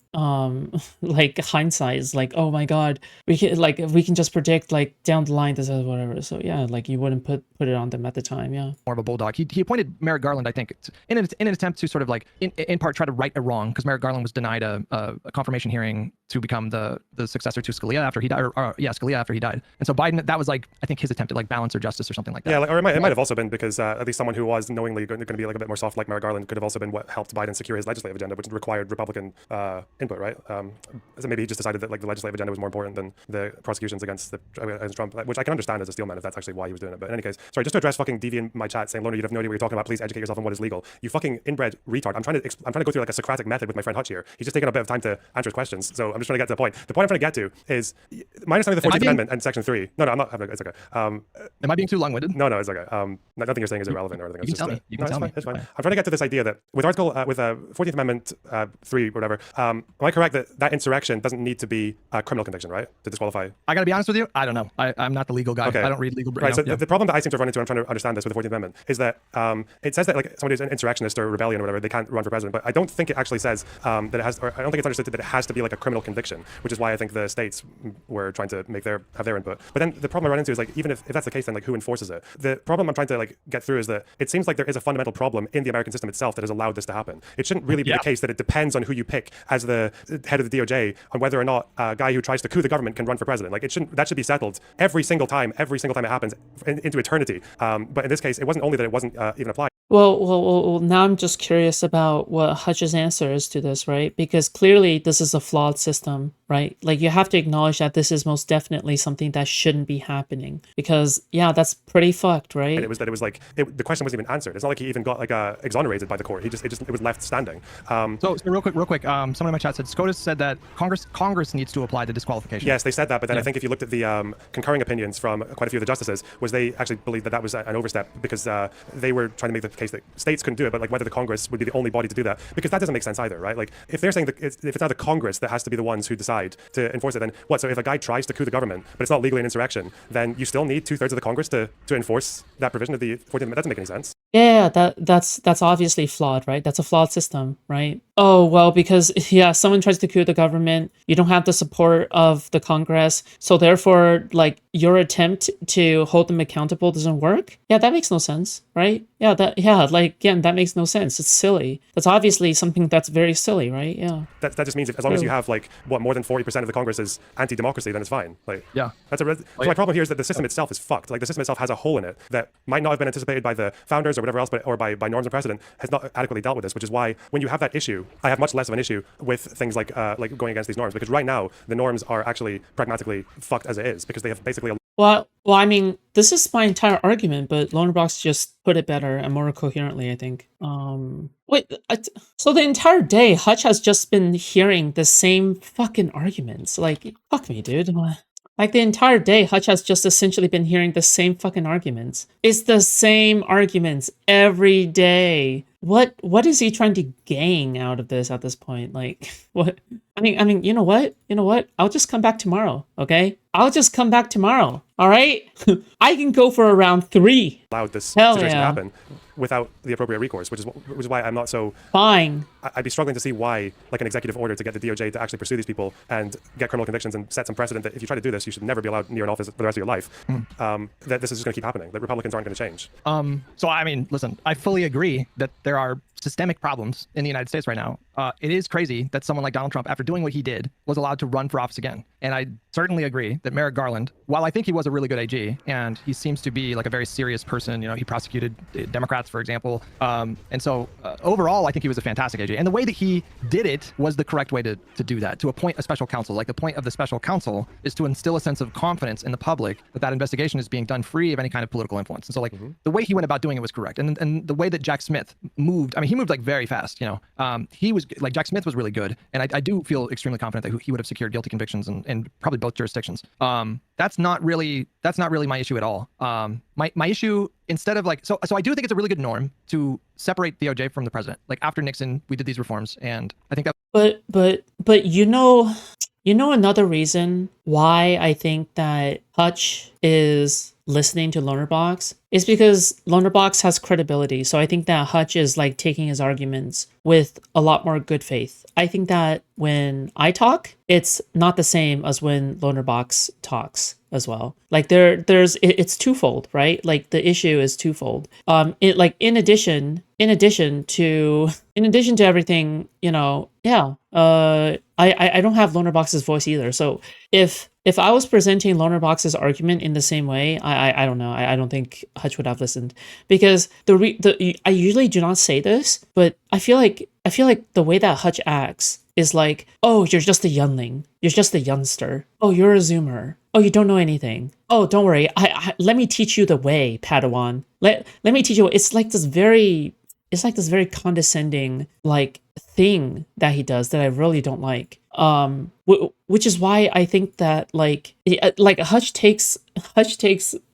Like hindsight is like, oh my god, we can just predict like down the line this or whatever. So yeah, like you wouldn't put it on them at the time. Yeah, more of a bulldog. He appointed Merrick Garland, I think, in an attempt to sort of like in part try to right a wrong, because Merrick Garland was denied a confirmation hearing to become the successor to Scalia after he died. Scalia after he died. And so Biden, that was like, I think his attempt at like balance or justice or something like that. Yeah, or it might have also been because at least someone who was knowingly going to be like a bit more soft like Merrick Garland could have also been what helped Biden secure his legislative agenda, which required Republican input, right? So maybe he just decided that like the legislative agenda was more important than the prosecutions against Trump, which I can understand as a steelman if that's actually why he was doing it. But in any case, sorry, just to address fucking Deviant in my chat saying, Loner, you have no idea what you're talking about. Please educate yourself on what is legal. You fucking inbred retard. I'm trying to go through like a Socratic method with my friend Hutch here. He's just taking a bit of time to answer his questions. So I'm just trying to get to the point. The point I'm trying to get to is my understanding of the 14th Amendment and Section 3. No, I'm not having it's okay. Am I being too long-winded? No, it's okay. Nothing you're saying is irrelevant or anything. You can tell me. You can tell me. It's fine. I'm trying to get to this idea that with article with 14th Amendment 3 or whatever, am I correct that insurrection doesn't need to be a criminal conviction, right? To disqualify? I gotta be honest with you, I don't know. I'm not the legal guy. Okay. I don't read legal. Right. So the problem that I seem to run into, I'm trying to understand this with the 14th Amendment, is that it says that like somebody who's an insurrectionist or rebellion or whatever, they can't run for president. But I don't think it actually says that it has, or I don't think it's understood that it has to be like a criminal conviction, which is why I think the states were trying to have their input. But then the problem I run into is like, even if that's the case, then like who enforces it? The problem I'm trying to like get through is that it seems like there is a fundamental problem in the American system itself that has allowed this to happen. It shouldn't really be the case that it depends on who you pick as the head of the DOJ on whether or not a guy who tries to coup the government can run for president. Like that should be settled every single time it happens into eternity. But in this case, it wasn't only that it wasn't even applied. Well, now I'm just curious about what Hutch's answer is to this, right? Because clearly this is a flawed system, right? Like you have to acknowledge that this is most definitely something that shouldn't be happening. Because yeah, that's pretty fucked, right? And the question wasn't even answered. It's not like he even got exonerated by the court. It was left standing. So real quick, someone in my chat said SCOTUS said that Congress needs to apply the disqualification. Yes, they said that, but then I think if you looked at the concurring opinions from quite a few of the justices, was they actually believed that was an overstep because they were trying to make the case that states couldn't do it, but like whether the Congress would be the only body to do that, because that doesn't make sense either, right? Like if they're saying that if it's now the Congress that has to be the ones who decide to enforce it, then what? So if a guy tries to coup the government, but it's not legally an insurrection, then you still need 2/3 of the Congress to enforce that provision of the 14th Amendment. That doesn't make any sense. Yeah, that's obviously flawed, right? That's a flawed system, right? Oh, well, because yeah, someone tries to coup the government, you don't have the support of the Congress, so therefore, like, your attempt to hold them accountable doesn't work? Yeah, that makes no sense, right? Yeah, that makes no sense. It's silly. That's obviously something that's very silly, right? Yeah. That just means as long as you have more than 40% of the Congress is anti-democracy, then it's fine. Like yeah, so my problem here is that the system itself is fucked. Like the system itself has a hole in it that might not have been anticipated by the founders or whatever else, or by norms and precedent, has not adequately dealt with this, which is why when you have that issue, I have much less of an issue with things like going against these norms, because right now the norms are actually pragmatically fucked as it is, because they have basically Well, I mean, this is my entire argument, but Lonerbox just put it better and more coherently, I think. So the entire day, Hutch has just been hearing the same fucking arguments. Like, fuck me, dude. Like, the entire day, Hutch has just essentially been hearing the same fucking arguments. It's the same arguments every day. What is he trying to gain out of this at this point? Like, what? I mean, you know what? I'll just come back tomorrow, okay? I'll just come back tomorrow, all right? I can go for around 3. allowed this Hell situation yeah. to happen without the appropriate recourse, which is why I'm not so Fine. I'd be struggling to see why, like, an executive order to get the DOJ to actually pursue these people and get criminal convictions and set some precedent that if you try to do this, you should never be allowed near an office for the rest of your life. That this is just going to keep happening. That Republicans aren't going to change. So I mean, listen, I fully agree that there are systemic problems in the United States right now. It is crazy that someone like Donald Trump, after doing what he did, was allowed to run for office again. And I certainly agree that Merrick Garland, while I think he was a really good AG, and he seems to be like a very serious person, you know, he prosecuted Democrats, for example. And so overall, I think he was a fantastic AG. And the way that he did it was the correct way to do that, to appoint a special counsel. Like, the point of the special counsel is to instill a sense of confidence in the public that that investigation is being done free of any kind of political influence. And so, like, the way he went about doing it was correct. And the way that Jack Smith moved, I mean, he moved like very fast, you know. He was like, Jack Smith was really good. And I do feel extremely confident that he would have secured guilty convictions in probably both jurisdictions. That's not really my issue at all. My issue, instead of like, so I do think it's a really good norm to separate the DOJ from the president. Like, after Nixon, we did these reforms, and I think that. But you know another reason why I think that Hutch is listening to Lonerbox is because Lonerbox has credibility. So I think that Hutch is like taking his arguments with a lot more good faith. I think that when I talk, it's not the same as when Lonerbox talks as well. Like it's twofold, right? Like, the issue is twofold. In addition to everything, you know, yeah. I don't have Lonerbox's voice either. So if I was presenting Lonerbox's argument in the same way, I don't know. I don't think Hutch would have listened, because I usually do not say this, but I feel like the way that Hutch acts is like, oh, you're just a youngling. You're just a youngster. Oh, you're a Zoomer. Oh, you don't know anything. Oh, don't worry. Let me teach you the way, Padawan. Let me teach you. It's like this very condescending, like, thing that he does that I really don't like. Which is why I think that Hutch takes.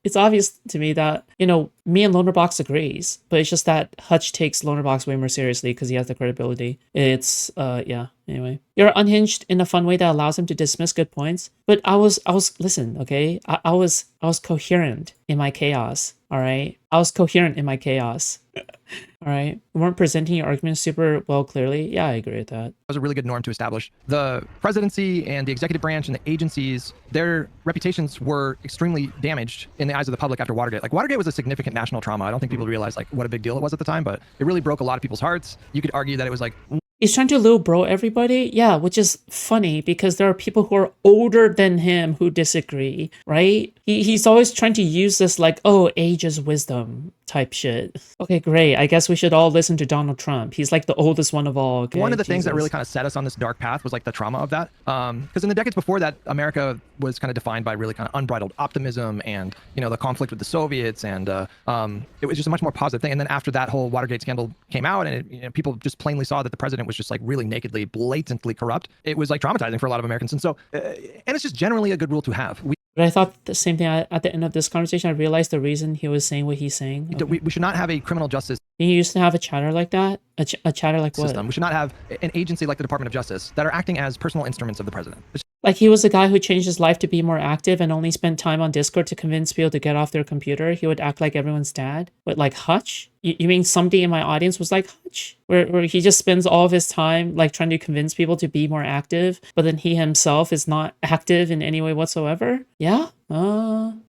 It's obvious to me that, you know, me and Lonerbox agrees, but it's just that Hutch takes Lonerbox way more seriously because he has the credibility. It's yeah. Anyway, you're unhinged in a fun way that allows him to dismiss good points. But I was listen, okay. I was coherent in my chaos. All right, I was coherent in my chaos. All right, we weren't presenting your arguments super well clearly. Yeah, I agree with that. Was a really good norm to establish. The presidency and the executive branch and the agencies, their reputations were extremely damaged in the eyes of the public after Watergate. Like, Watergate was a significant national trauma. I don't think people realized like what a big deal it was at the time, but it really broke a lot of people's hearts. You could argue that it was like He's trying to little bro everybody, yeah, which is funny because there are people who are older than him who disagree, right? He's always trying to use this like, oh, age is wisdom type shit. Okay, great. I guess we should all listen to Donald Trump. He's like the oldest one of all. Okay? One of the things that really kind of set us on this dark path was like the trauma of that. Because in the decades before that, America was kind of defined by really kind of unbridled optimism and, you know, the conflict with the Soviets. And it was just a much more positive thing. And then after that whole Watergate scandal came out and you know, people just plainly saw that the president was just like really nakedly, blatantly corrupt. It was like traumatizing for a lot of Americans. And so, and it's just generally a good rule to have. But I thought the same thing at the end of this conversation. I realized the reason he was saying what he's saying. Okay. We should not have a criminal justice You used to have a chatter like that? A chatter like system. what? We should not have an agency like the Department of Justice that are acting as personal instruments of the president. Like he was a guy who changed his life to be more active and only spent time on Discord to convince people to get off their computer. He would act like everyone's dad. But like Hutch? You mean somebody in my audience was like Hutch? Where he just spends all of his time like trying to convince people to be more active, but then he himself is not active in any way whatsoever? Yeah?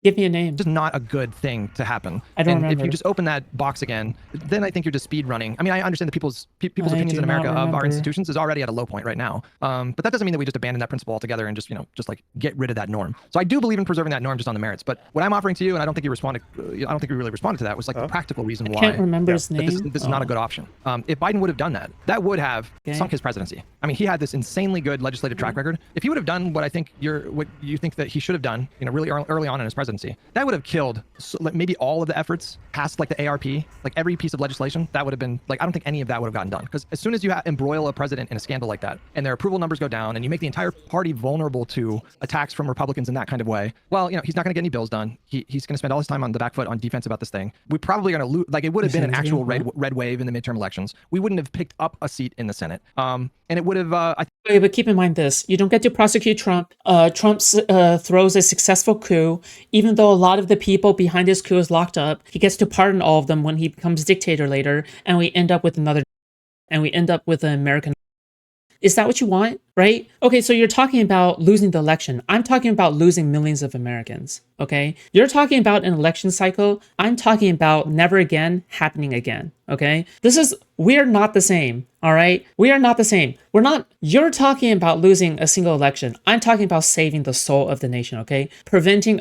Give me a name. It's just not a good thing to happen. I don't and remember. If you just open that box again, then I think you're just speed running. I mean, I understand that people's opinions in America of our institutions is already at a low point right now. But that doesn't mean that we just abandon that principle altogether and just, you know, just like get rid of that norm. So I do believe in preserving that norm just on the merits. But what I'm offering to you, and I don't think you responded, I don't think you really responded to that, was like the practical reason why. I can't remember his name. This is not a good option. If Biden would have done that, that would have sunk his presidency. I mean, he had this insanely good legislative track record. If he would have done what you think that he should have done, you know, really early on in his presidency, that would have killed maybe all of the efforts past like the ARP, like every piece of legislation. That would have been like, I don't think any of that would have gotten done, because as soon as you embroil a president in a scandal like that and their approval numbers go down and you make the entire party vulnerable to attacks from Republicans in that kind of way, well, you know, he's not going to get any bills done. He's going to spend all his time on the back foot on defense about this thing. We probably going to lose. Like, it would have been an actual red wave in the midterm elections. We wouldn't have picked up a seat in the Senate. And it would have. Wait, but keep in mind this: you don't get to prosecute Trump. Trump throws a successful coup, even though a lot of the people behind his coup is locked up. He gets to pardon all of them when he becomes dictator later, and we end up with an American. Is that what you want, right? Okay, so you're talking about losing the election. I'm talking about losing millions of Americans, okay? You're talking about an election cycle. I'm talking about never again happening again, okay? We're not the same, all right? We are not the same. You're talking about losing a single election. I'm talking about saving the soul of the nation, okay? Preventing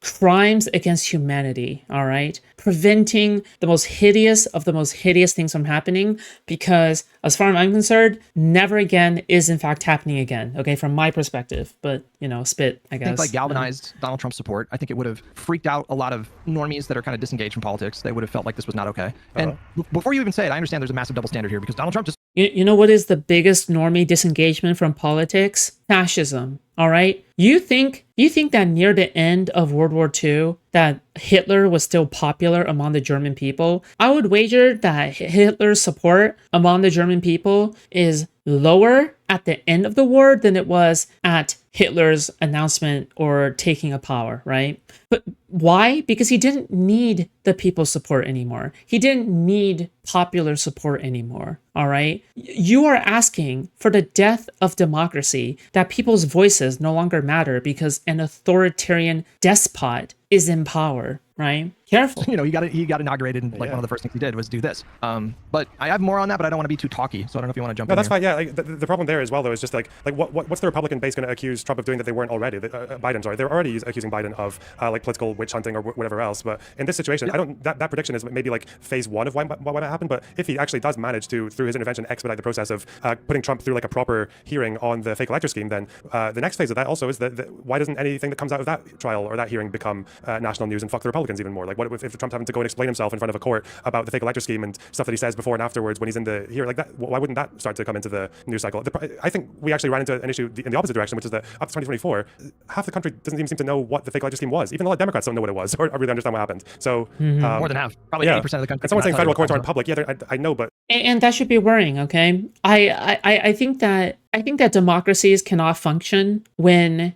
crimes against humanity, all right? Preventing the most hideous of the most hideous things from happening, because as far as I'm concerned, never again is in fact happening again, okay, from my perspective. But, you know, spit, I guess. I think like galvanized Donald Trump's support. I think it would have freaked out a lot of normies that are kind of disengaged from politics. They would have felt like this was not okay. And before you even say it, I understand there's a massive double standard here, because Donald Trump just... You know what is the biggest normie disengagement from politics? Fascism. All right. You think that near the end of World War II that Hitler was still popular among the German people? I would wager that Hitler's support among the German people is lower at the end of the war than it was at Hitler's announcement or taking of power, right? But why? Because he didn't need the people's support anymore. He didn't need popular support anymore, all right? You are asking for the death of democracy, that people's voices no longer matter because an authoritarian despot is in power, right? Careful. You know, he got inaugurated, and like one of the first things he did was do this. But I have more on that, but I don't want to be too talky, so I don't know if you want to jump in. No, that's here. fine. Yeah, like, the problem there as well, though, is just like what's the Republican base going to accuse Trump of doing that they weren't already? Biden, sorry, they're already accusing Biden of like political witch hunting or whatever else. But in this situation, that prediction is maybe like phase one of what might happen. But if he actually does manage to, through his intervention, expedite the process of putting Trump through like a proper hearing on the fake elector scheme, then the next phase of that also is that why doesn't anything that comes out of that trial or that hearing become national news and fuck the Republicans even more? Like, what if Trump's having to go and explain himself in front of a court about the fake elector scheme and stuff that he says before and afterwards when he's in the hearing like that? Why wouldn't that start to come into the news cycle? I think we actually ran into an issue in the opposite direction, which is that up to 2024, half the country doesn't even seem to know what the fake elector scheme was. Even a lot of Democrats don't know what it was or really understand what happened. So more than half, probably 80% of the country. And someone saying federal courts aren't public. Yeah, I know, but and that should be worrying. Okay, I think that democracies cannot function when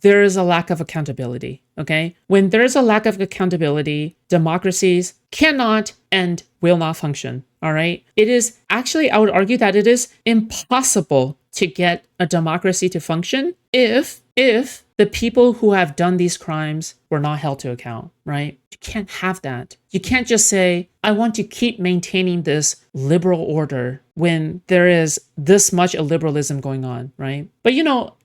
there is a lack of accountability. Okay, when there is a lack of accountability, democracies cannot and will not function. All right. It is actually, I would argue that it is impossible to get a democracy to function if the people who have done these crimes were not held to account, right? You can't have that. You can't just say, I want to keep maintaining this liberal order when there is this much illiberalism going on, right? But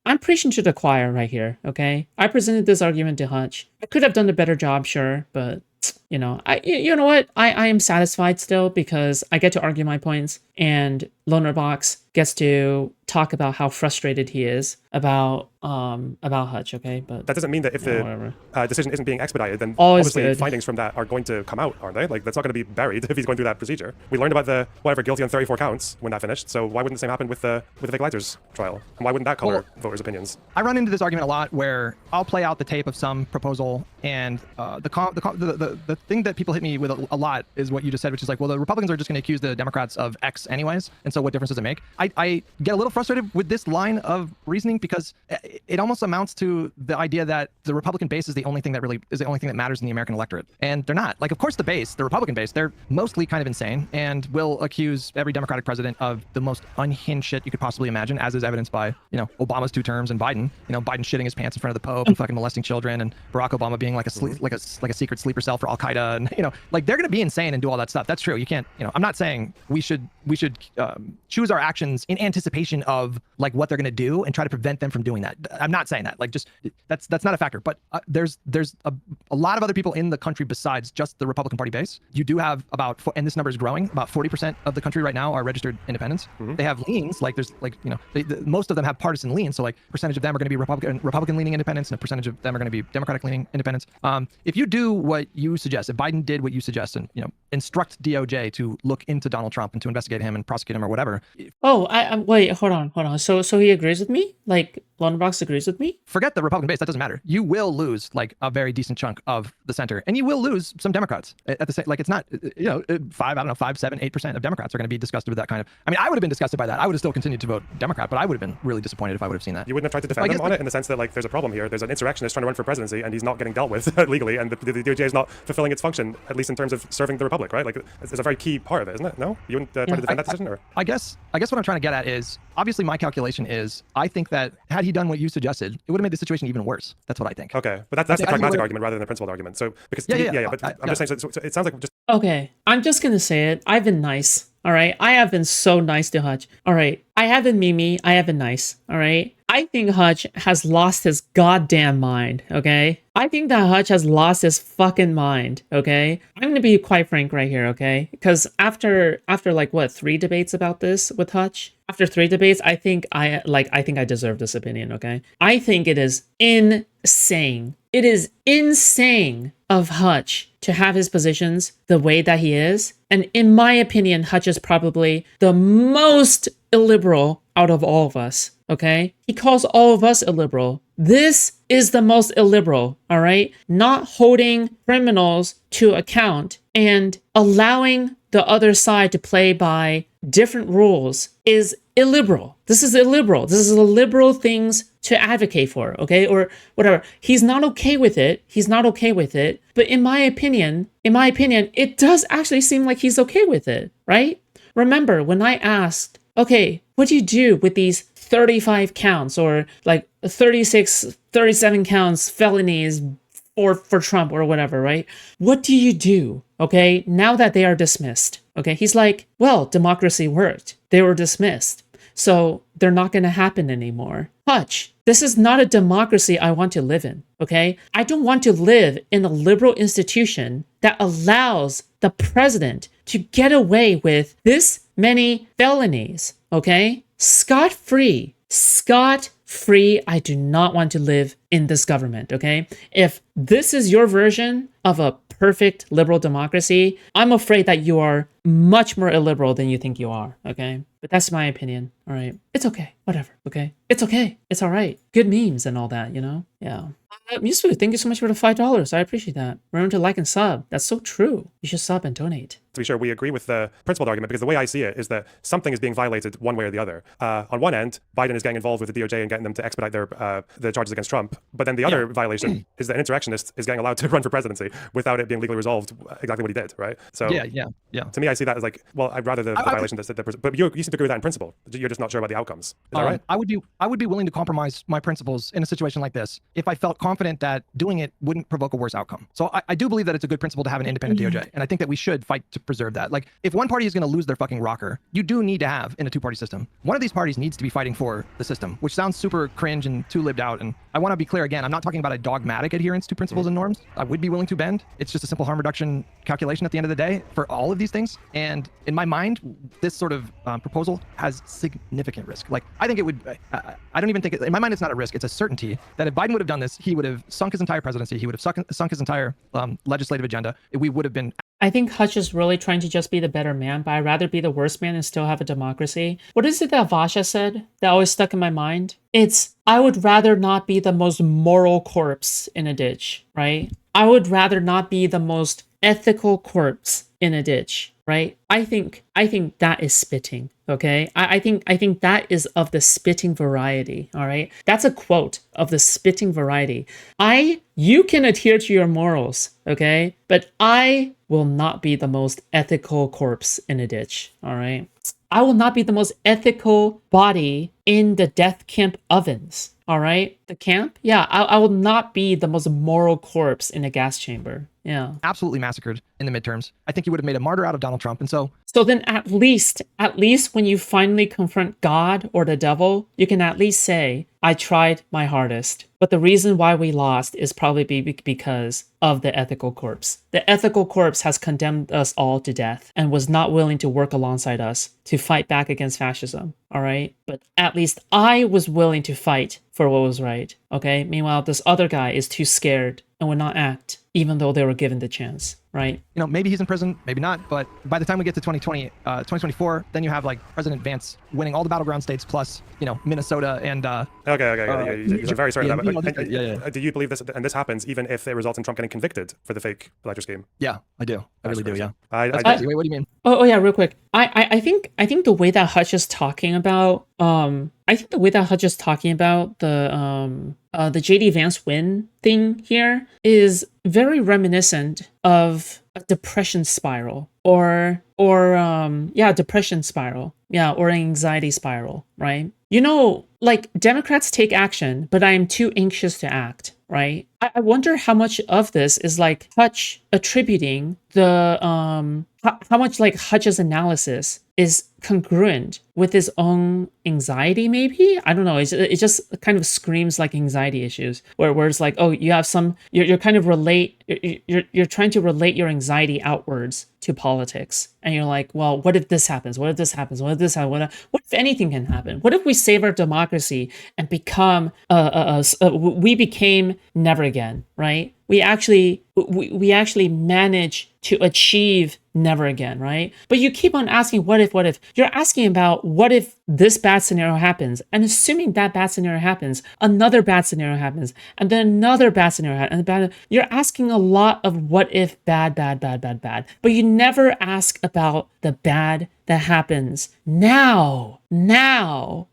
I'm preaching to the choir right here, okay? I presented this argument to Hutch. I could have done a better job, sure, but you know what? I am satisfied still because I get to argue my points, and Lonerbox gets to talk about how frustrated he is about Hutch, okay? But that doesn't mean that if the decision isn't being expedited, then Always obviously good. findings from that are going to come out, aren't they? Like, that's not going to be buried if he's going through that procedure. We learned about the guilty on 34 counts when that finished, so why wouldn't the same happen with the fake electors trial? And why wouldn't that color voters' opinions? I run into this argument a lot where I'll play out the tape of some proposal, and the thing that people hit me with a lot is what you just said, which is like, well, the Republicans are just going to accuse the Democrats of X anyways, and so what difference does it make? I get a little frustrated with this line of reasoning because it almost amounts to the idea that the Republican base is the only thing that matters in the American electorate, and they're not. Like, of course, the Republican base, they're mostly kind of insane and will accuse every Democratic president of the most unhinged shit you could possibly imagine, as is evidenced by Obama's 2 terms and Biden. Biden shitting his pants in front of the Pope and fucking molesting children, and Barack Obama being like a secret sleeper cell for Al Qaeda, and like they're gonna be insane and do all that stuff. That's true. You can't. I'm not saying we should choose our actions in anticipation of like what they're gonna do and try to prevent them from doing that. I'm not saying that. Like, just that's not a factor. But there's a lot of other people in the country besides just the Republican Party base. You do have and this number is growing. About 40% of the country right now are registered independents. Mm-hmm. They have leans. Like, there's like most of them have partisan leans. So like percentage of them are going to be Republican leaning independents, and a percentage of them are going to be Democratic leaning independents. If you do what you suggest, if Biden did what you suggest, and instruct DOJ to look into Donald Trump and to investigate him and prosecute him or whatever. Oh, wait, hold on. So he agrees with me? Like, Lonerbox agrees with me? Forget the Republican base. That doesn't matter. You will lose like a very decent chunk of the center, and you will lose some Democrats at the same. Like, it's not 5, 7, 8% of Democrats are going to be disgusted with that kind of. I mean, I would have been disgusted by that. I would have still continued to vote Democrat, but I would have been really disappointed if I would have seen that. You wouldn't have tried to defend him on it in the sense that like there's a problem here. There's an insurrectionist trying to run for presidency, and he's not getting dealt with legally, and the DOJ is not fulfilling its function, at least in terms of serving the Republic, right? Like, it's a very key part of it, isn't it? No, you wouldn't try to defend that decision, or? I guess what I'm trying to get at is, obviously my calculation is, I think that had he done what you suggested, it would have made the situation even worse. That's what I think. Okay, but that's the pragmatic argument rather than the principled argument. So because but I'm just saying. So it sounds like just. Okay, I'm just gonna say it. I've been nice. All right, I have been so nice to Hutch. All right, I have been Mimi. I have been nice. All right, I think Hutch has lost his goddamn mind. Okay, I think that Hutch has lost his fucking mind. Okay, I'm gonna be quite frank right here. Okay, because after like what 3 debates about this with Hutch. After 3 debates, I think I deserve this opinion. Okay, I think it is insane. It is insane of Hutch to have his positions the way that he is. And in my opinion, Hutch is probably the most illiberal out of all of us, okay? He calls all of us illiberal. This is the most illiberal, all right? Not holding criminals to account and allowing the other side to play by different rules is illiberal. This is illiberal. This is illiberal things to advocate for, okay? Or whatever. He's not okay with it. He's not okay with it. But in my opinion, it does actually seem like he's okay with it, right? Remember when I asked, okay, what do you do with these 35 counts or like 36, 37 counts, felonies for Trump or whatever, right? What do you do, okay, now that they are dismissed? Okay, he's like, well, democracy worked. They were dismissed. So they're not going to happen anymore. Hutch, this is not a democracy I want to live in, okay? I don't want to live in a liberal institution that allows the president to get away with this many felonies, okay? Scot-free. Scot-free. I do not want to live in this government, okay? If this is your version of a perfect liberal democracy, I'm afraid that you are much more illiberal than you think you are, okay? But that's my opinion, all right? It's okay, whatever, okay? It's okay, it's all right. Good memes and all that, Yeah. Musu, thank you so much for the $5. I appreciate that. Remember to like and sub. That's so true. You should sub and donate. To be sure, we agree with the principled argument because the way I see it is that something is being violated one way or the other. On one end, Biden is getting involved with the DOJ and getting them to expedite the charges against Trump. But then the other violation is that an insurrectionist is getting allowed to run for presidency without it being legally resolved exactly what he did, right? So yeah. To me, I see that as like, well, I'd rather the violation that but you seem to agree with that in principle. You're just not sure about the outcomes. Is that right? I would be willing to compromise my principles in a situation like this if I felt confident that doing it wouldn't provoke a worse outcome. So I do believe that it's a good principle to have an independent DOJ, and I think that we should fight to preserve that. Like, if one party is going to lose their fucking rocker, you do need to have in a two-party system. One of these parties needs to be fighting for the system, which sounds super cringe and too lived out. And I want to be clear again, I'm not talking about a dogmatic adherence to principles and norms. I would be willing to bend. It's just a simple harm reduction calculation at the end of the day for all of these things. And in my mind, this sort of proposal has significant risk. Like, I think it would, I don't even think, in my mind, it's not a risk. It's a certainty that if Biden would have done this, he would have sunk his entire presidency. He would have sunk his entire legislative agenda. We would have been. I think Hutch is really trying to just be the better man, but I'd rather be the worst man and still have a democracy. What is it that Vasha said that always stuck in my mind? It's, I would rather not be the most moral corpse in a ditch, right? I would rather not be the most ethical corpse in a ditch, right? I think that is spitting. Okay, I think that is of the spitting variety. All right, that's a quote of the spitting variety. You can adhere to your morals, okay, but I will not be the most ethical corpse in a ditch. All right, I will not be the most ethical body in the death camp ovens. All right, the camp. Yeah, I will not be the most moral corpse in a gas chamber. Yeah, absolutely massacred in the midterms. I think you would have made a martyr out of Donald Trump, and so then at least when you finally confront God or the devil, you can at least say, I tried my hardest. But the reason why we lost is probably because of the ethical corpse. The ethical corpse has condemned us all to death and was not willing to work alongside us to fight back against fascism. All right. But at least I was willing to fight for what was right. Okay. Meanwhile, this other guy is too scared and would not act, even though they were given the chance. Right. You know, maybe he's in prison, maybe not. But by the time we get to 2024, then you have like President Vance winning all the battleground states plus, you know, Minnesota and. Okay. You're very certain of that. Do you believe this? And this happens even if it results in Trump getting convicted for the fake electoral scheme? Yeah, I do. I really do. Yeah. Wait, what do you mean? Oh yeah, real quick. I think the way that Hutch is talking about the JD Vance win thing here is very reminiscent of a depression spiral or depression spiral. Yeah, or an anxiety spiral, right? You know, like Democrats take action, but I am too anxious to act, right? I wonder how much of this is like Hutch attributing the how much like Hutch's analysis is congruent with his own anxiety, maybe? I don't know. It just kind of screams like anxiety issues where it's like, oh, you have some, you're trying to relate your anxiety outwards to politics. And you're like, well, what if this happens? What if this happens? What if this happens? What if anything can happen? What if we save our democracy and become, we became never again, right? We actually manage to achieve never again, right? But you keep on asking, what if? You're asking about what if this bad scenario happens, and assuming that bad scenario happens, another bad scenario happens, and then another bad scenario happens, and you're asking a lot of what if bad, but you never ask about the bad that happens now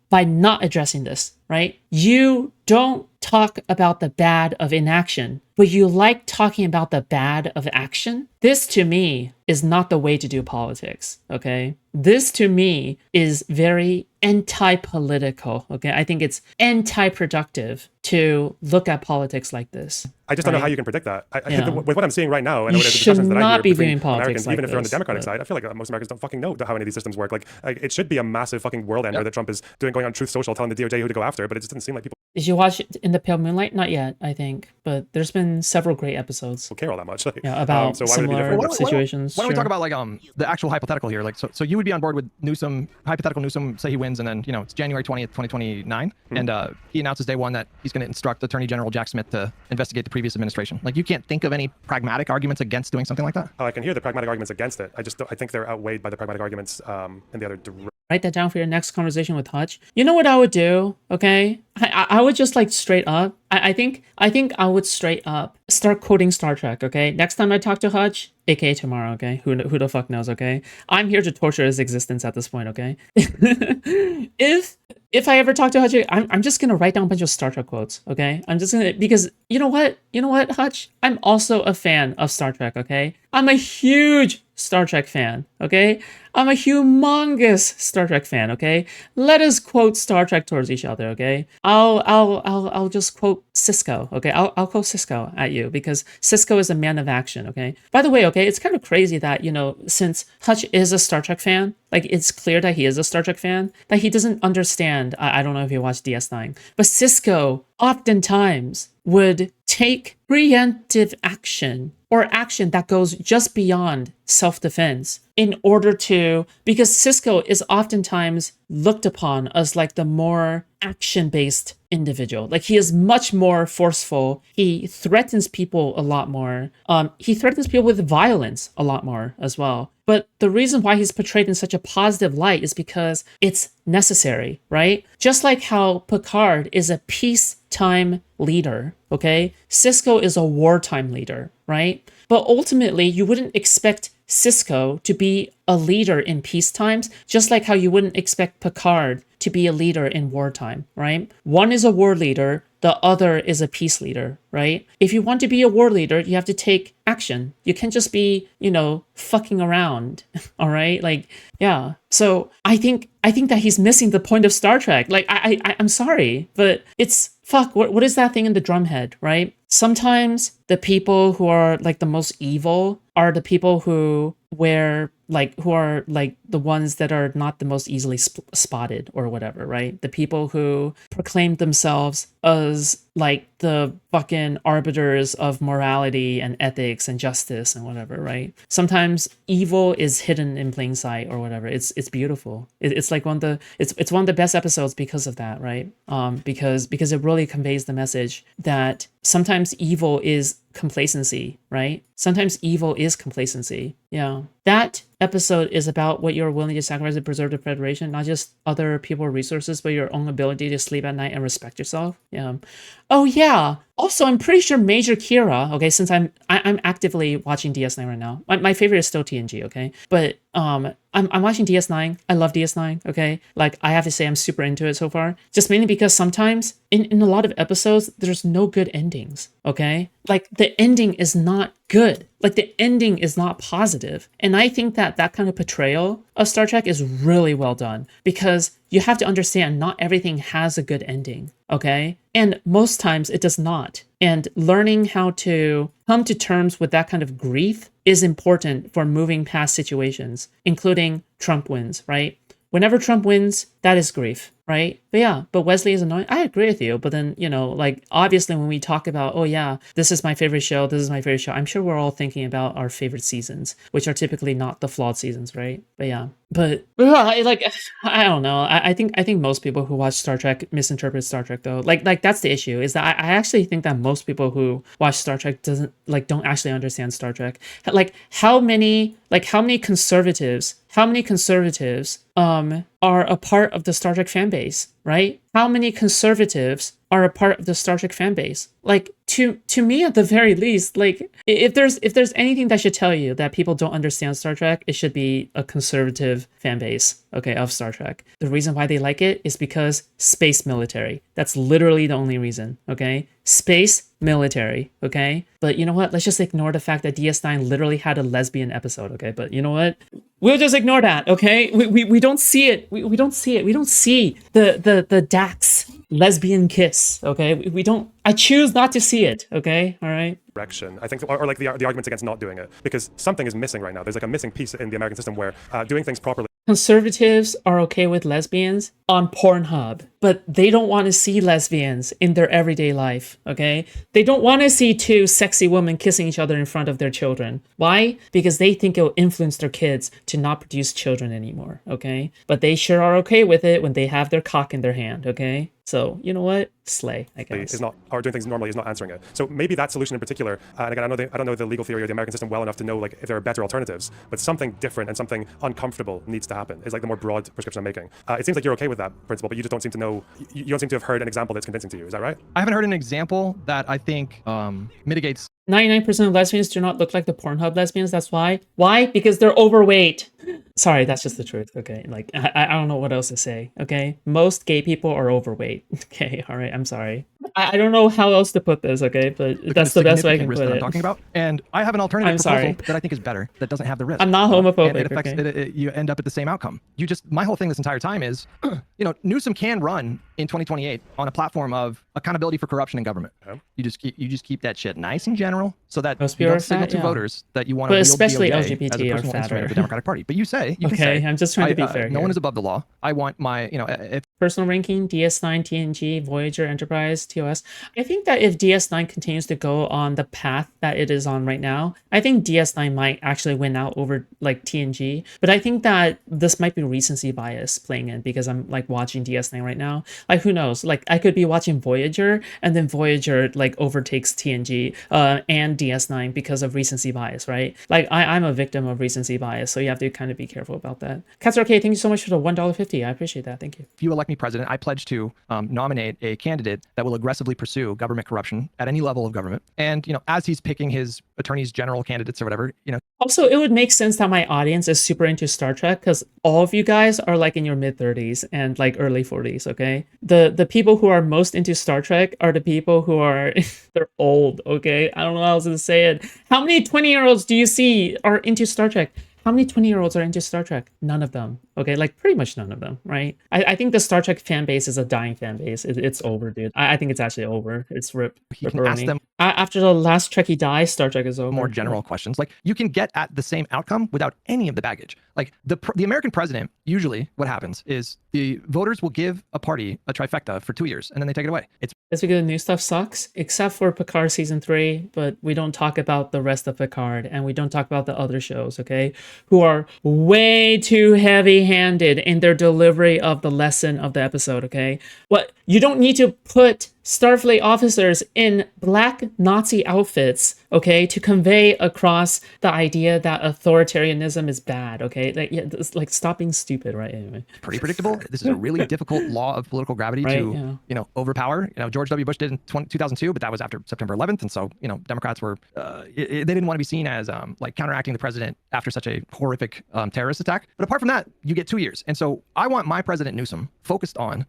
by not addressing this, right? You don't talk about the bad of inaction, but you like talking about the bad of action. This to me is not the way to do politics, okay? This to me is very anti-political, okay? I think it's anti-productive to look at politics like this. I just don't know how you can predict that. With what I'm seeing right now, and the discussions that I hear between Americans, even if they're on the Democratic side, I feel like most Americans don't fucking know how any of these systems work. Like it should be a massive fucking world ender that Trump is going on Truth Social, telling the DOJ who to go after, but it just doesn't seem like people. Did you watch In the Pale Moonlight? Not yet, I think, but there's been several great episodes. Don't care all that much. About so why similar would it be situations. Why don't we talk about like the actual hypothetical here? Like so you would be on board with Newsom, hypothetical Newsom, say he wins, and then it's January 20th, 2029, and he announces day one that he's going to instruct Attorney General Jack Smith to investigate the previous administration. Like you can't think of any pragmatic arguments against doing something like that? Oh, I can hear the pragmatic arguments against it. I think they're outweighed by the pragmatic arguments in the other direction. Write that down for your next conversation with Hutch. You know what I would do? Okay, I would just like straight up. I think I would straight up start quoting Star Trek. Okay, next time I talk to Hutch, aka tomorrow. Okay, who the fuck knows? Okay, I'm here to torture his existence at this point. Okay, if I ever talk to Hutch, I'm just gonna write down a bunch of Star Trek quotes. Okay, I'm just gonna, because you know what, Hutch, I'm also a fan of Star Trek. Okay, I'm a huge Star Trek fan, okay? I'm a humongous Star Trek fan, okay? Let us quote Star Trek towards each other, okay? I'll just quote Cisco, okay? I'll quote Cisco at you because Cisco is a man of action, okay? By the way, okay, it's kind of crazy that, since Hutch is a Star Trek fan, like it's clear that he is a Star Trek fan, that he doesn't understand. I don't know if you watch DS9, but Cisco oftentimes would take preemptive action or action that goes just beyond self-defense in order to, because Cisco is oftentimes looked upon as like the more action-based individual. Like he is much more forceful. He threatens people a lot more. He threatens people with violence a lot more as well. But the reason why he's portrayed in such a positive light is because it's necessary, right? Just like how Picard is a peacetime leader, okay? Cisco is a wartime leader, right? But ultimately, you wouldn't expect Cisco to be a leader in peace times, just like how you wouldn't expect Picard to be a leader in wartime, right? One is a war leader, the other is a peace leader, right? If you want to be a war leader, you have to take action. You can't just be, fucking around, all right? Like, yeah. So I think that he's missing the point of Star Trek. Like, I'm sorry, but it's, fuck, what is that thing in the drumhead, right? Sometimes the people who are like the most evil are the people who are like the ones that are not the most easily spotted or whatever, right? The people who proclaim themselves as like the fucking arbiters of morality and ethics and justice and whatever, right? Sometimes evil is hidden in plain sight or whatever. It's beautiful. It's like one of the best episodes because of that, right? Because it really conveys the message that sometimes evil is complacency, right? Sometimes evil is complacency. Yeah. That episode is about what you're willing to sacrifice to preserve the Federation, not just other people or resources, but your own ability to sleep at night and respect yourself. Yeah. Oh yeah. Also, I'm pretty sure Major Kira, okay, since I'm actively watching DS9 right now. My favorite is still TNG, okay? But I'm watching DS9. I love DS9, okay? Like, I have to say I'm super into it so far. Just mainly because sometimes in a lot of episodes, there's no good endings, okay? Like, the ending is not good. Like, the ending is not positive. And I think that kind of portrayal of Star Trek is really well done because you have to understand not everything has a good ending, okay? And most times it does not. And learning how to come to terms with that kind of grief is important for moving past situations, including Trump wins, right? Whenever Trump wins, that is grief, right? But Wesley is annoying. I agree with you. But then, like, obviously when we talk about, oh yeah, this is my favorite show, I'm sure we're all thinking about our favorite seasons, which are typically not the flawed seasons, right? But like, I don't know. I think most people who watch Star Trek misinterpret Star Trek though. Like that's the issue, is that I actually think that most people who watch Star Trek don't actually understand Star Trek. Like how many conservatives are a part of the Star Trek fan base, right? How many conservatives are a part of the Star Trek fan base? Like, to me, at the very least, like, if there's anything that should tell you that people don't understand Star Trek, it should be a conservative fan base, okay, of Star Trek. The reason why they like it is because space military. That's literally the only reason, okay? Space military, okay? But you know what? Let's just ignore the fact that DS9 literally had a lesbian episode, okay? But you know what? We'll just ignore that, okay? We don't see it. We don't see it. We don't see the Dax lesbian kiss, okay? We don't. I choose not to see it, okay? All right? Direction. I think, or like the arguments against not doing it, because something is missing right now. There's like a missing piece in the American system where doing things properly. Conservatives are okay with lesbians on Pornhub, but they don't want to see lesbians in their everyday life, okay? They don't want to see two sexy women kissing each other in front of their children. Why? Because they think it'll influence their kids to not produce children anymore, okay? But they sure are okay with it when they have their cock in their hand, okay? So, you know what? Slay, I guess. Is not, or doing things normally is not answering it. So maybe that solution in particular, and again, I don't know the legal theory of the American system well enough to know like if there are better alternatives, but something different and something uncomfortable needs to happen. Is like the more broad prescription I'm making. It seems like you're okay with that principle, but you just don't seem to know, you don't seem to have heard an example that's convincing to you. Is that right? I haven't heard an example that I think mitigates. 99% of lesbians do not look like the Pornhub lesbians. That's why. Why? Because they're overweight. Sorry, that's just the truth. Okay, like I don't know what else to say. Okay, most gay people are overweight. Okay, all right. I'm sorry. I don't know how else to put this, okay? But that's the best way I can risk put that it. I'm talking about. And I have an alternative I'm proposal sorry. that I think is better, that doesn't have the risk. I'm not homophobic, and it affects, okay? you end up at the same outcome. My whole thing this entire time is, Newsom can run in 2028 on a platform of accountability for corruption in government. Yeah. You just keep that shit nice and general, so that Most you people don't are signal fat, to yeah. voters that you want to But wield especially DOJ as a LGBT are personal instrument fatter. of the Democratic Party. But you can Okay, say, I'm just trying to be fair no here. one is above the law. I want my, if Personal ranking, DS9, TNG, Voyager, Enterprise, TOS. I think that if DS9 continues to go on the path that it is on right now, I think DS9 might actually win out over like TNG. But I think that this might be recency bias playing in because I'm like watching DS9 right now. Like who knows? Like I could be watching Voyager and then Voyager like overtakes TNG and DS9 because of recency bias, right? Like I'm a victim of recency bias, so you have to kind of be careful about that. Cats are okay. Thank you so much for the $1.50. I appreciate that. Thank you. If you elect me president, I pledge to nominate a candidate that will aggressively pursue government corruption at any level of government. And, as he's picking his attorneys general candidates or whatever, Also, it would make sense that my audience is super into Star Trek because all of you guys are like in your mid 30s and like early 40s, okay? The people who are most into Star Trek are the people who are they're old, okay? I don't know how else to say it. How many 20-year-olds do you see are into Star Trek? How many 20-year-olds are into Star Trek? None of them. Okay, like pretty much none of them, right? I think the Star Trek fan base is a dying fan base. It's over, dude. I think it's actually over. It's rip. He can ask them after the last Trekkie dies, Star Trek is over. more general questions. Like you can get at the same outcome without any of the baggage. Like the American president, usually what happens is the voters will give a party a trifecta for 2 years and then they take it away. That's because the new stuff sucks, except for Picard season 3, but we don't talk about the rest of Picard and we don't talk about the other shows, okay? Who are way too heavy-handed in their delivery of the lesson of the episode, okay? What you don't need to put Starfleet officers in black Nazi outfits, okay, to convey across the idea that authoritarianism is bad, okay? Like, yeah, it's like stop being stupid, right? Anyway. Pretty predictable. This is a really difficult law of political gravity Right, to, yeah. overpower. George W. Bush did in 2002, but that was after September 11th. And so, Democrats were, they didn't want to be seen as like counteracting the president after such a horrific terrorist attack. But apart from that, you get 2 years. And so I want my President Newsom focused on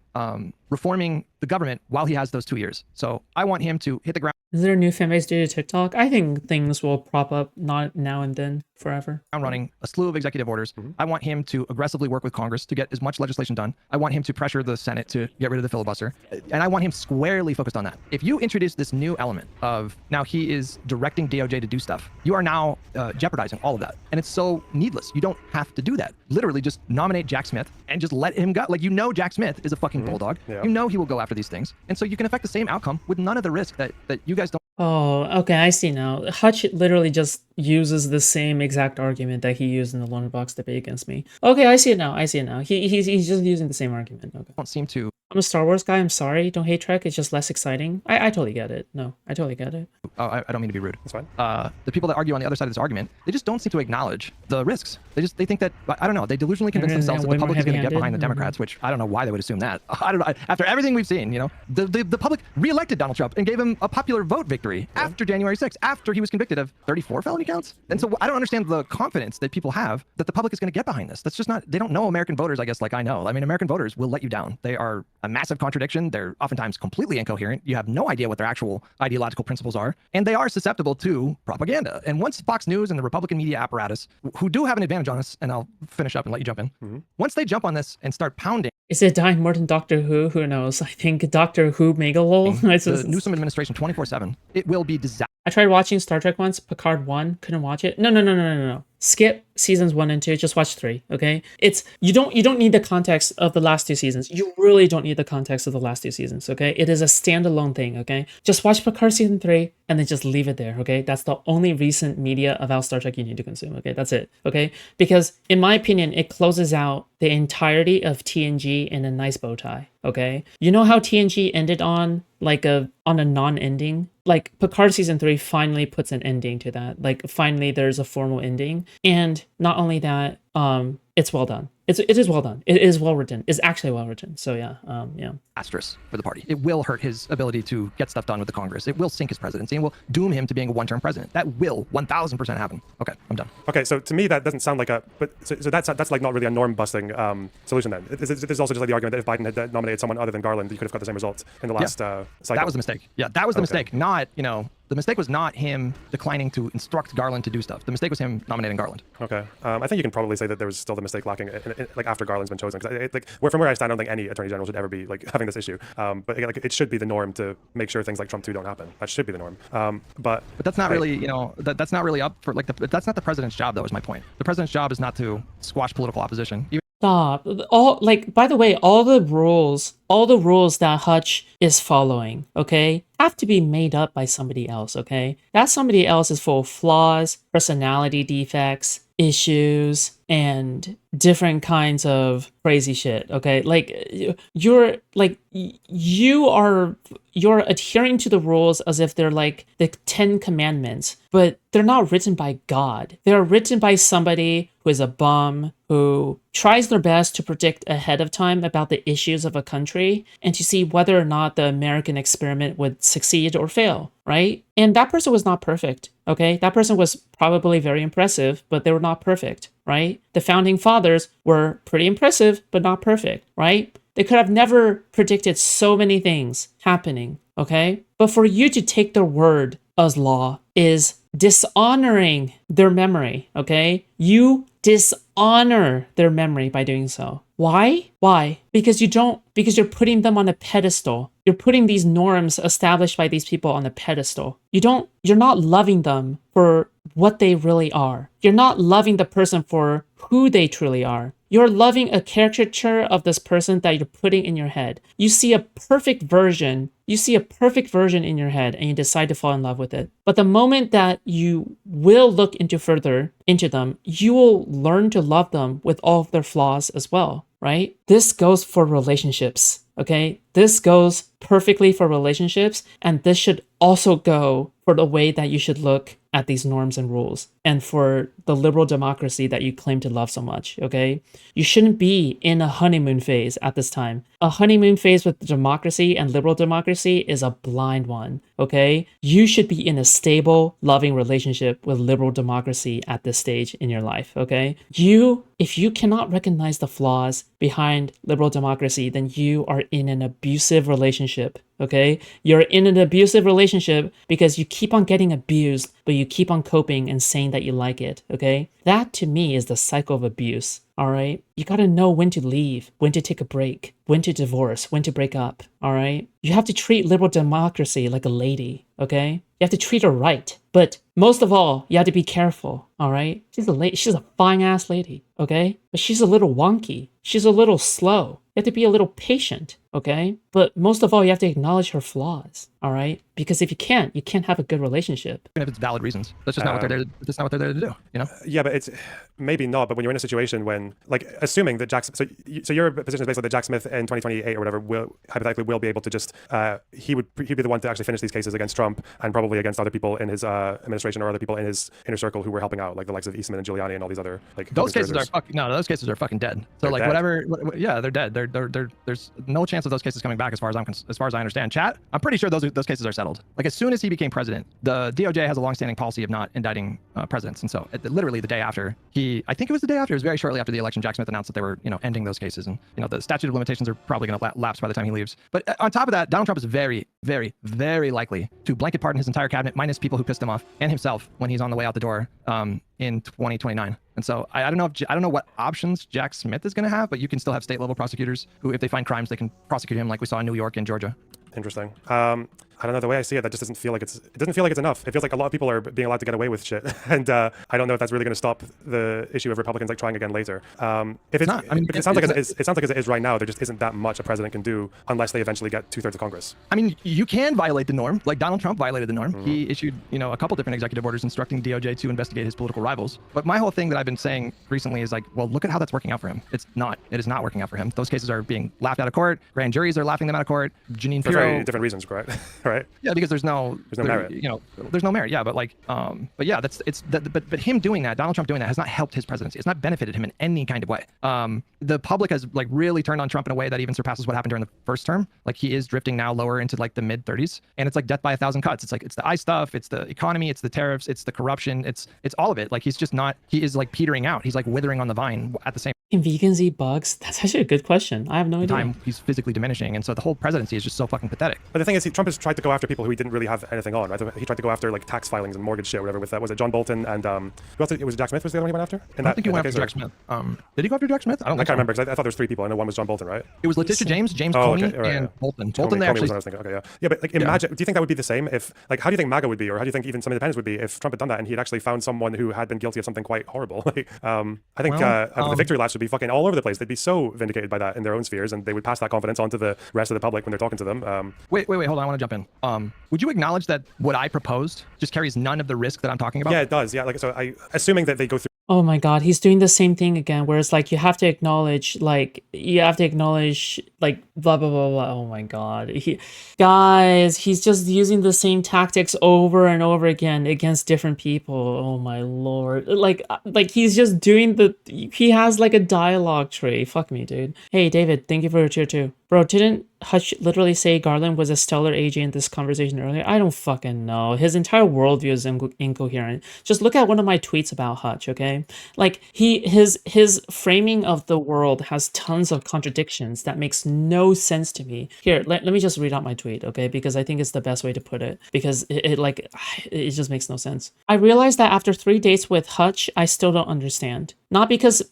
reforming the government while he has those 2 years. So I want him to hit the ground Is there a new fan base due to TikTok? I think things will prop up not now and then, forever. running a slew of executive orders. I want him to aggressively work with Congress to get as much legislation done. I want him to pressure the Senate to get rid of the filibuster. And I want him squarely focused on that. If you introduce this new element of now he is directing DOJ to do stuff, you are now jeopardizing all of that. And it's so needless. You don't have to do that. Literally just nominate Jack Smith and just let him go. Like, Jack Smith is a fucking bulldog. Yeah. He will go after these things. And so you can affect the same outcome with none of the risk that you guys don't. Oh, okay, I see now. Hutch literally just uses the same exact argument that he used in the Lonerbox debate against me. Okay, I see it now. He's just using the same argument. Okay. Don't seem to. I'm a Star Wars guy. I'm sorry. Don't hate Trek. It's just less exciting. I totally get it. No, I totally get it. Oh, I don't mean to be rude. That's fine. The people that argue on the other side of this argument, they just don't seem to acknowledge the risks. They think that, I don't know, they delusionally convince themselves that the public is going to get behind the Democrats, which I don't know why they would assume that. I don't know. After everything we've seen, the public reelected Donald Trump and gave him a popular vote victory after January 6th, after he was convicted of 34 felony counts. And so I don't understand the confidence that people have that the public is going to get behind this. That's just not, they don't know American voters, I guess, like I know. I mean, American voters will let you down. They are a massive contradiction. They're oftentimes completely incoherent. You have no idea what their actual ideological principles are, and they are susceptible to propaganda. And once Fox News and the Republican media apparatus, who do have an advantage on us, and I'll finish up and let you jump in, once they jump on this and start pounding Is it dying more than Doctor Who? Who knows? I think Doctor Who Megalol. the Newsom administration 24/7, it will be disaster. I tried watching Star Trek once, Picard 1, couldn't watch it. No. Skip seasons 1 and 2, just watch 3, okay? It's you don't need the context of the last 2 seasons. You really don't need the context of the last 2 seasons, okay? It is a standalone thing, okay? Just watch Picard season 3 and then just leave it there, okay? That's the only recent media about Star Trek you need to consume, okay? That's it, okay? Because in my opinion, it closes out the entirety of TNG in a nice bow tie, okay? You know how TNG ended on a non-ending? Like Picard season 3 finally puts an ending to that. Like finally there's a formal ending. And not only that, it's well done. it is well done. It is well written. It's actually well written. So yeah, yeah. Asterisk for the party. It will hurt his ability to get stuff done with the Congress. It will sink his presidency and will doom him to being a one-term president. That will 1000% happen. Okay, I'm done. Okay, so to me that doesn't sound like so that's like not really a norm busting solution then. There's also just like the argument that if Biden had nominated someone other than Garland, you could have got the same results in the last cycle. That was the mistake. Yeah, that was the mistake. Not, the mistake was not him declining to instruct Garland to do stuff. The mistake was him nominating Garland. Okay, I think you can probably say that there was still the mistake lacking, like after Garland's been chosen. Because from where I stand, I don't think any attorney general should ever be like having this issue. But like it should be the norm to make sure things like Trump 2 don't happen. That should be the norm. But that's not really, that's not really up for that's not the president's job. That was my point. The president's job is not to squash political opposition. Stop. By the way, all the rules that Hutch is following, okay, have to be made up by somebody else, okay? That somebody else is full of flaws, personality defects, issues, and different kinds of crazy shit, okay? You're adhering to the rules as if they're like the 10 commandments, but they're not written by God. They're written by somebody who is a bum, who tries their best to predict ahead of time about the issues of a country and to see whether or not the American experiment would succeed or fail, right? And that person was not perfect, okay? That person was probably very impressive, but they were not perfect, right? The founding fathers were pretty impressive, but not perfect, right? They could have never predicted so many things happening, okay? But for you to take their word as law is dishonoring their memory, okay? You dishonor their memory by doing so. Why? Because you're putting them on a pedestal. You're putting these norms established by these people on a pedestal. You're not loving them for what they really are. You're not loving the person for who they truly are. You're loving a caricature of this person that you're putting in your head. You see a perfect version in your head and you decide to fall in love with it. But the moment that you will look further into them, you will learn to love them with all of their flaws as well, right? This goes for relationships, okay? This goes perfectly for relationships, and this should also go for the way that you should look at these norms and rules, and for the liberal democracy that you claim to love so much, okay? You shouldn't be in a honeymoon phase at this time. A honeymoon phase with democracy and liberal democracy is a blind one, okay? You should be in a stable, loving relationship with liberal democracy at this stage in your life, okay? If you cannot recognize the flaws behind liberal democracy, then you are in an abusive relationship, okay? You're in an abusive relationship because you keep on getting abused, but you keep on coping and saying that you like it, okay? That to me is the cycle of abuse, all right? You gotta know when to leave, when to take a break, when to divorce, when to break up, all right? You have to treat liberal democracy like a lady, okay? You have to treat her right. But most of all, you have to be careful, all right? She's a fine-ass lady, okay? But she's a little wonky. She's a little slow. You have to be a little patient, okay? But most of all, you have to acknowledge her flaws, all right? Because if you can't have a good relationship. Even if it's valid reasons. That's just not what they're there. That's not what they're there to do, you know? Yeah, but it's maybe not. But when you're in a situation when, like, assuming that so your position is basically that Jack Smith in 2028 or whatever will hypothetically be able to just he'd be the one to actually finish these cases against Trump and probably against other people in his administration or other people in his inner circle who were helping out, like the likes of Eastman and Giuliani and all these other like. Those cases are those cases are fucking dead. So they're like dead. whatever, yeah, they're dead. There's no chance of those cases coming back as far as I understand. Chat, I'm pretty sure those cases are settled. Like as soon as he became president, the DOJ has a longstanding policy of not indicting presidents, and so literally the day after I think it was the day after, it was very shortly after the election, Jack Smith announced that they were ending those cases, and the statute of limitations are probably going to lapse by the time he leaves. But on top of that, Donald Trump is very, very, very likely to blanket pardon his entire cabinet minus people who pissed him off and himself when he's on the way out the door in 2029. And so I don't know what options Jack Smith is going to have, but you can still have state level prosecutors who, if they find crimes, they can prosecute him like we saw in New York and Georgia. Interesting. I don't know, the way I see it, that just doesn't feel like it's enough. It feels like a lot of people are being allowed to get away with shit, and I don't know if that's really going to stop the issue of Republicans like trying again later. If it's not, I mean, it sounds like as it is right now, there just isn't that much a president can do unless they eventually get 2/3 of Congress. I mean, you can violate the norm, like Donald Trump violated the norm. He issued a couple different executive orders instructing DOJ to investigate his political rivals. But my whole thing that I've been saying recently is like, well, look at how that's working out for him. It is not working out for him. Those cases are being laughed out of court. Grand juries are laughing them out of court. Janine For Pirro, very different reasons, correct? Right. right? Yeah, because there's no merit. You know, there's no merit. Yeah, but like, but yeah, but him doing that, Donald Trump doing that, has not helped his presidency. It's not benefited him in any kind of way. The public has like really turned on Trump in a way that even surpasses what happened during the first term. Like he is drifting now lower into like the mid 30s, and it's like death by a thousand cuts. It's like it's the ICE stuff, it's the economy, it's the tariffs, it's the corruption, it's all of it. Like he's just not. He is like petering out. He's like withering on the vine at the same Can vegans eat bugs? That's actually a good question. I have no idea. time. He's physically diminishing, and so the whole presidency is just so fucking pathetic. But the thing is, Trump has tried to go after people who he didn't really have anything on, right? So he tried to go after like tax filings and mortgage shit or whatever with that. Was it John Bolton and who else? It was Jack Smith was the other one he went after? I don't think he went after Jack Smith. Did he go after Jack Smith? I can't remember because I thought there was 3 people. I know one was John Bolton, right? It was Letitia James, Comey, and Bolton. Bolton, they actually. Was what I was thinking. Okay, yeah. Yeah, but like imagine, do you think that would be the same if, like, how do you think MAGA would be, or how do you think even some independents would be if Trump had done that and he had actually found someone who had been guilty of something quite horrible? Like, I think the victory laps would be fucking all over the place. They'd be so vindicated by that in their own spheres, and they would pass that confidence on to the rest of the public when they're talking to them. Wait, hold on. I want to jump in. Would you acknowledge that what I proposed just carries none of the risk that I'm talking about? Yeah, it does. Yeah, like, so assuming that they go through. Oh my God, he's doing the same thing again, where it's like you have to acknowledge, like blah blah blah blah. Oh my God, he's just using the same tactics over and over again against different people. Oh my Lord, like he's just doing he has like a dialogue tree. Fuck me, dude. Hey David, thank you for your tier 2. Bro, didn't Hutch literally say Garland was a stellar AG in this conversation earlier? I don't fucking know. His entire worldview is incoherent. Just look at one of my tweets about Hutch, okay? Like his framing of the world has tons of contradictions that makes no sense to me. Here, let me just read out my tweet, okay? Because I think it's the best way to put it. Because it just makes no sense. I realized that after 3 dates with Hutch, I still don't understand. Not because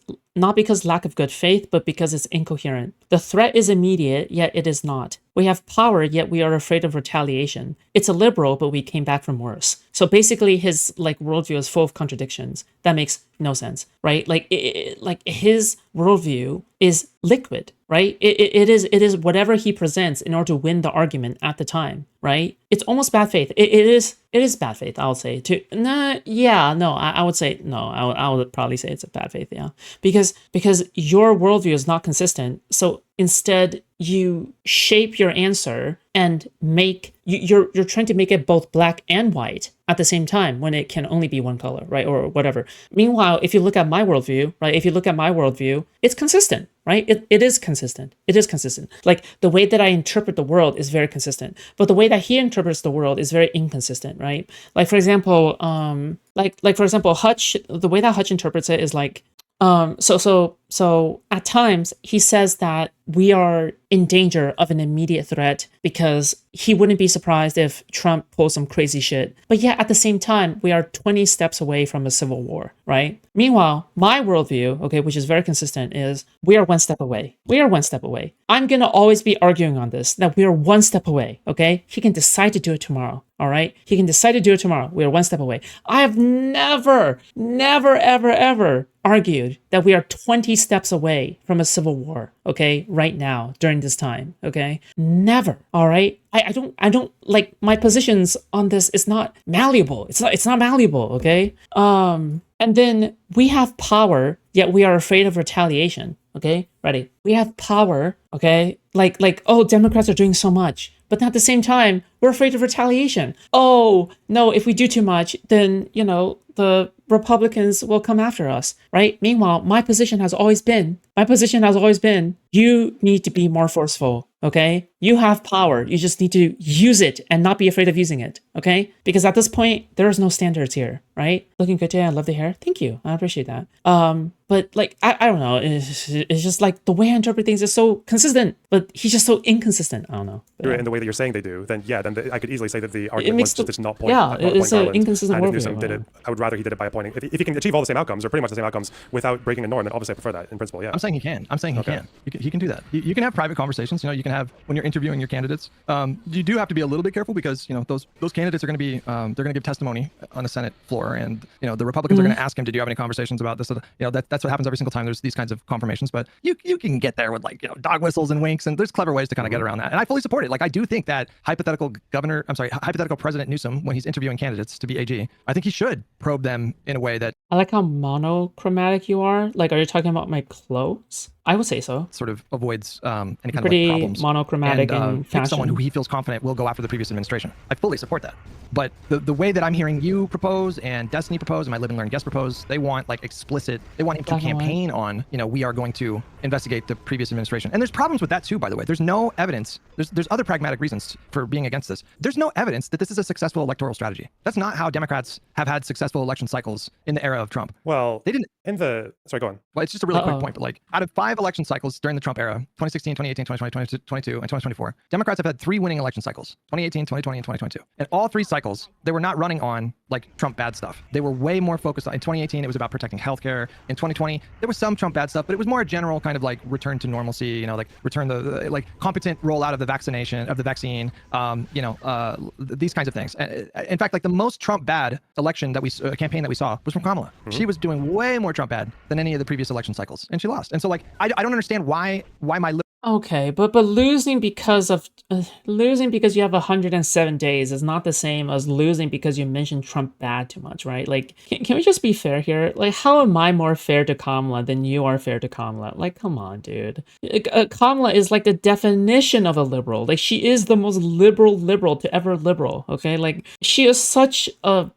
lack of good faith, but because it's incoherent. The threat is immediate, yet it is not. We have power, yet we are afraid of retaliation. It's a liberal, but we came back from worse. So basically, his worldview is full of contradictions. That makes no sense, right? Like his worldview is liquid, right? It is whatever he presents in order to win the argument at the time, right? It's almost bad faith. It is bad faith, I would say. I would say no. I would probably say it's a bad faith, yeah, because your worldview is not consistent. So instead, you shape your answer and you're trying to make it both black and white at the same time when it can only be one color, right? Or whatever. Meanwhile, if you look at my worldview, right? It's consistent, right? It is consistent. It is consistent. Like the way that I interpret the world is very consistent, but the way that he interprets the world is very inconsistent, right? Like for example, Hutch, the way that Hutch interprets it is like, so at times he says that we are in danger of an immediate threat because he wouldn't be surprised if Trump pulls some crazy shit. But yet at the same time, we are 20 steps away from a civil war, right? Meanwhile, my worldview, okay, which is very consistent, is we are one step away. We are one step away. I'm going to always be arguing on this, that we are one step away, okay? He can decide to do it tomorrow. All right. He can decide to do it tomorrow. We are one step away. I have never, ever argued that we are 20 steps away from a civil war. Okay. Right now, during this time. Okay. Never. All right. I don't like my positions on this is not malleable. It's not malleable. Okay. And then we have power, yet we are afraid of retaliation. Okay. Ready. We have power. Okay. Like, oh, Democrats are doing so much. But at the same time, we're afraid of retaliation. Oh, no, if we do too much, then, the Republicans will come after us, right? Meanwhile, my position has always been, you need to be more forceful, okay? You have power. You just need to use it and not be afraid of using it, okay? Because at this point, there is no standards here, right? Looking good today. I love the hair. Thank you. I appreciate that. But like, I don't know. It's just like the way I interpret things is so consistent, but he's just so inconsistent. I don't know. But, in the way that you're saying they do, then I could easily say that the argument was just to not point. Yeah, it's an inconsistent and if worldview. Newsom did it, I would rather he did it by pointing. If he can achieve all the same outcomes, or pretty much the same outcomes, without breaking a norm, then obviously I prefer that in principle. Yeah. I'm saying he can. He can do that. You can have private conversations. You can have when you're interviewing your candidates. You do have to be a little bit careful because those candidates are going to be they're going to give testimony on the Senate floor, and the Republicans are going to ask him, "Did you have any conversations about this?" That's what happens every single time there's these kinds of confirmations. But you can get there with dog whistles and winks, and there's clever ways to kind of get around that. And I fully support it. Like I do think that hypothetical President Newsom, when he's interviewing candidates to be AG, I think he should probe them in a way that. I like how monochromatic you are. Like, are you talking about my clothes? I would say so. sort of avoids any kind of like Pretty problems. monochromatic and in pick someone fashion. who he feels confident will go after the previous administration. I fully support that. But the way that I'm hearing you propose and Destiny propose and my Live and Learn guest propose, they want like explicit, they want him to Black and white. campaign on, we are going to investigate the previous administration. And there's problems with that too, by the way. There's no evidence. There's other pragmatic reasons for being against this. There's no evidence that this is a successful electoral strategy. That's not how Democrats have had successful election cycles in the era of Trump. Well, They didn't. sorry, go on. Well, it's just a really quick point, but like out of 5 election cycles during the Trump era, 2016, 2018, 2020, 2022, and 2024, Democrats have had 3 winning election cycles, 2018, 2020, and 2022. And all 3 cycles, they were not running on like Trump bad stuff. They were way more focused on, in 2018, it was about protecting healthcare. In 2020, there was some Trump bad stuff, but it was more a general kind of like return to normalcy, like return the like competent rollout of the vaccine, these kinds of things. In fact, like the most Trump bad election that campaign that we saw was from Kamala. Mm-hmm. She was doing way more Trump bad than any of the previous election cycles, and she lost. And so like, I don't understand why my Okay, but losing because you have 107 days is not the same as losing because you mentioned Trump bad too much, right? Like, can we just be fair here? Like, how am I more fair to Kamala than you are fair to Kamala? Like, come on, dude. Kamala is like the definition of a liberal. Like, she is the most liberal to ever liberal. Okay, like she is such a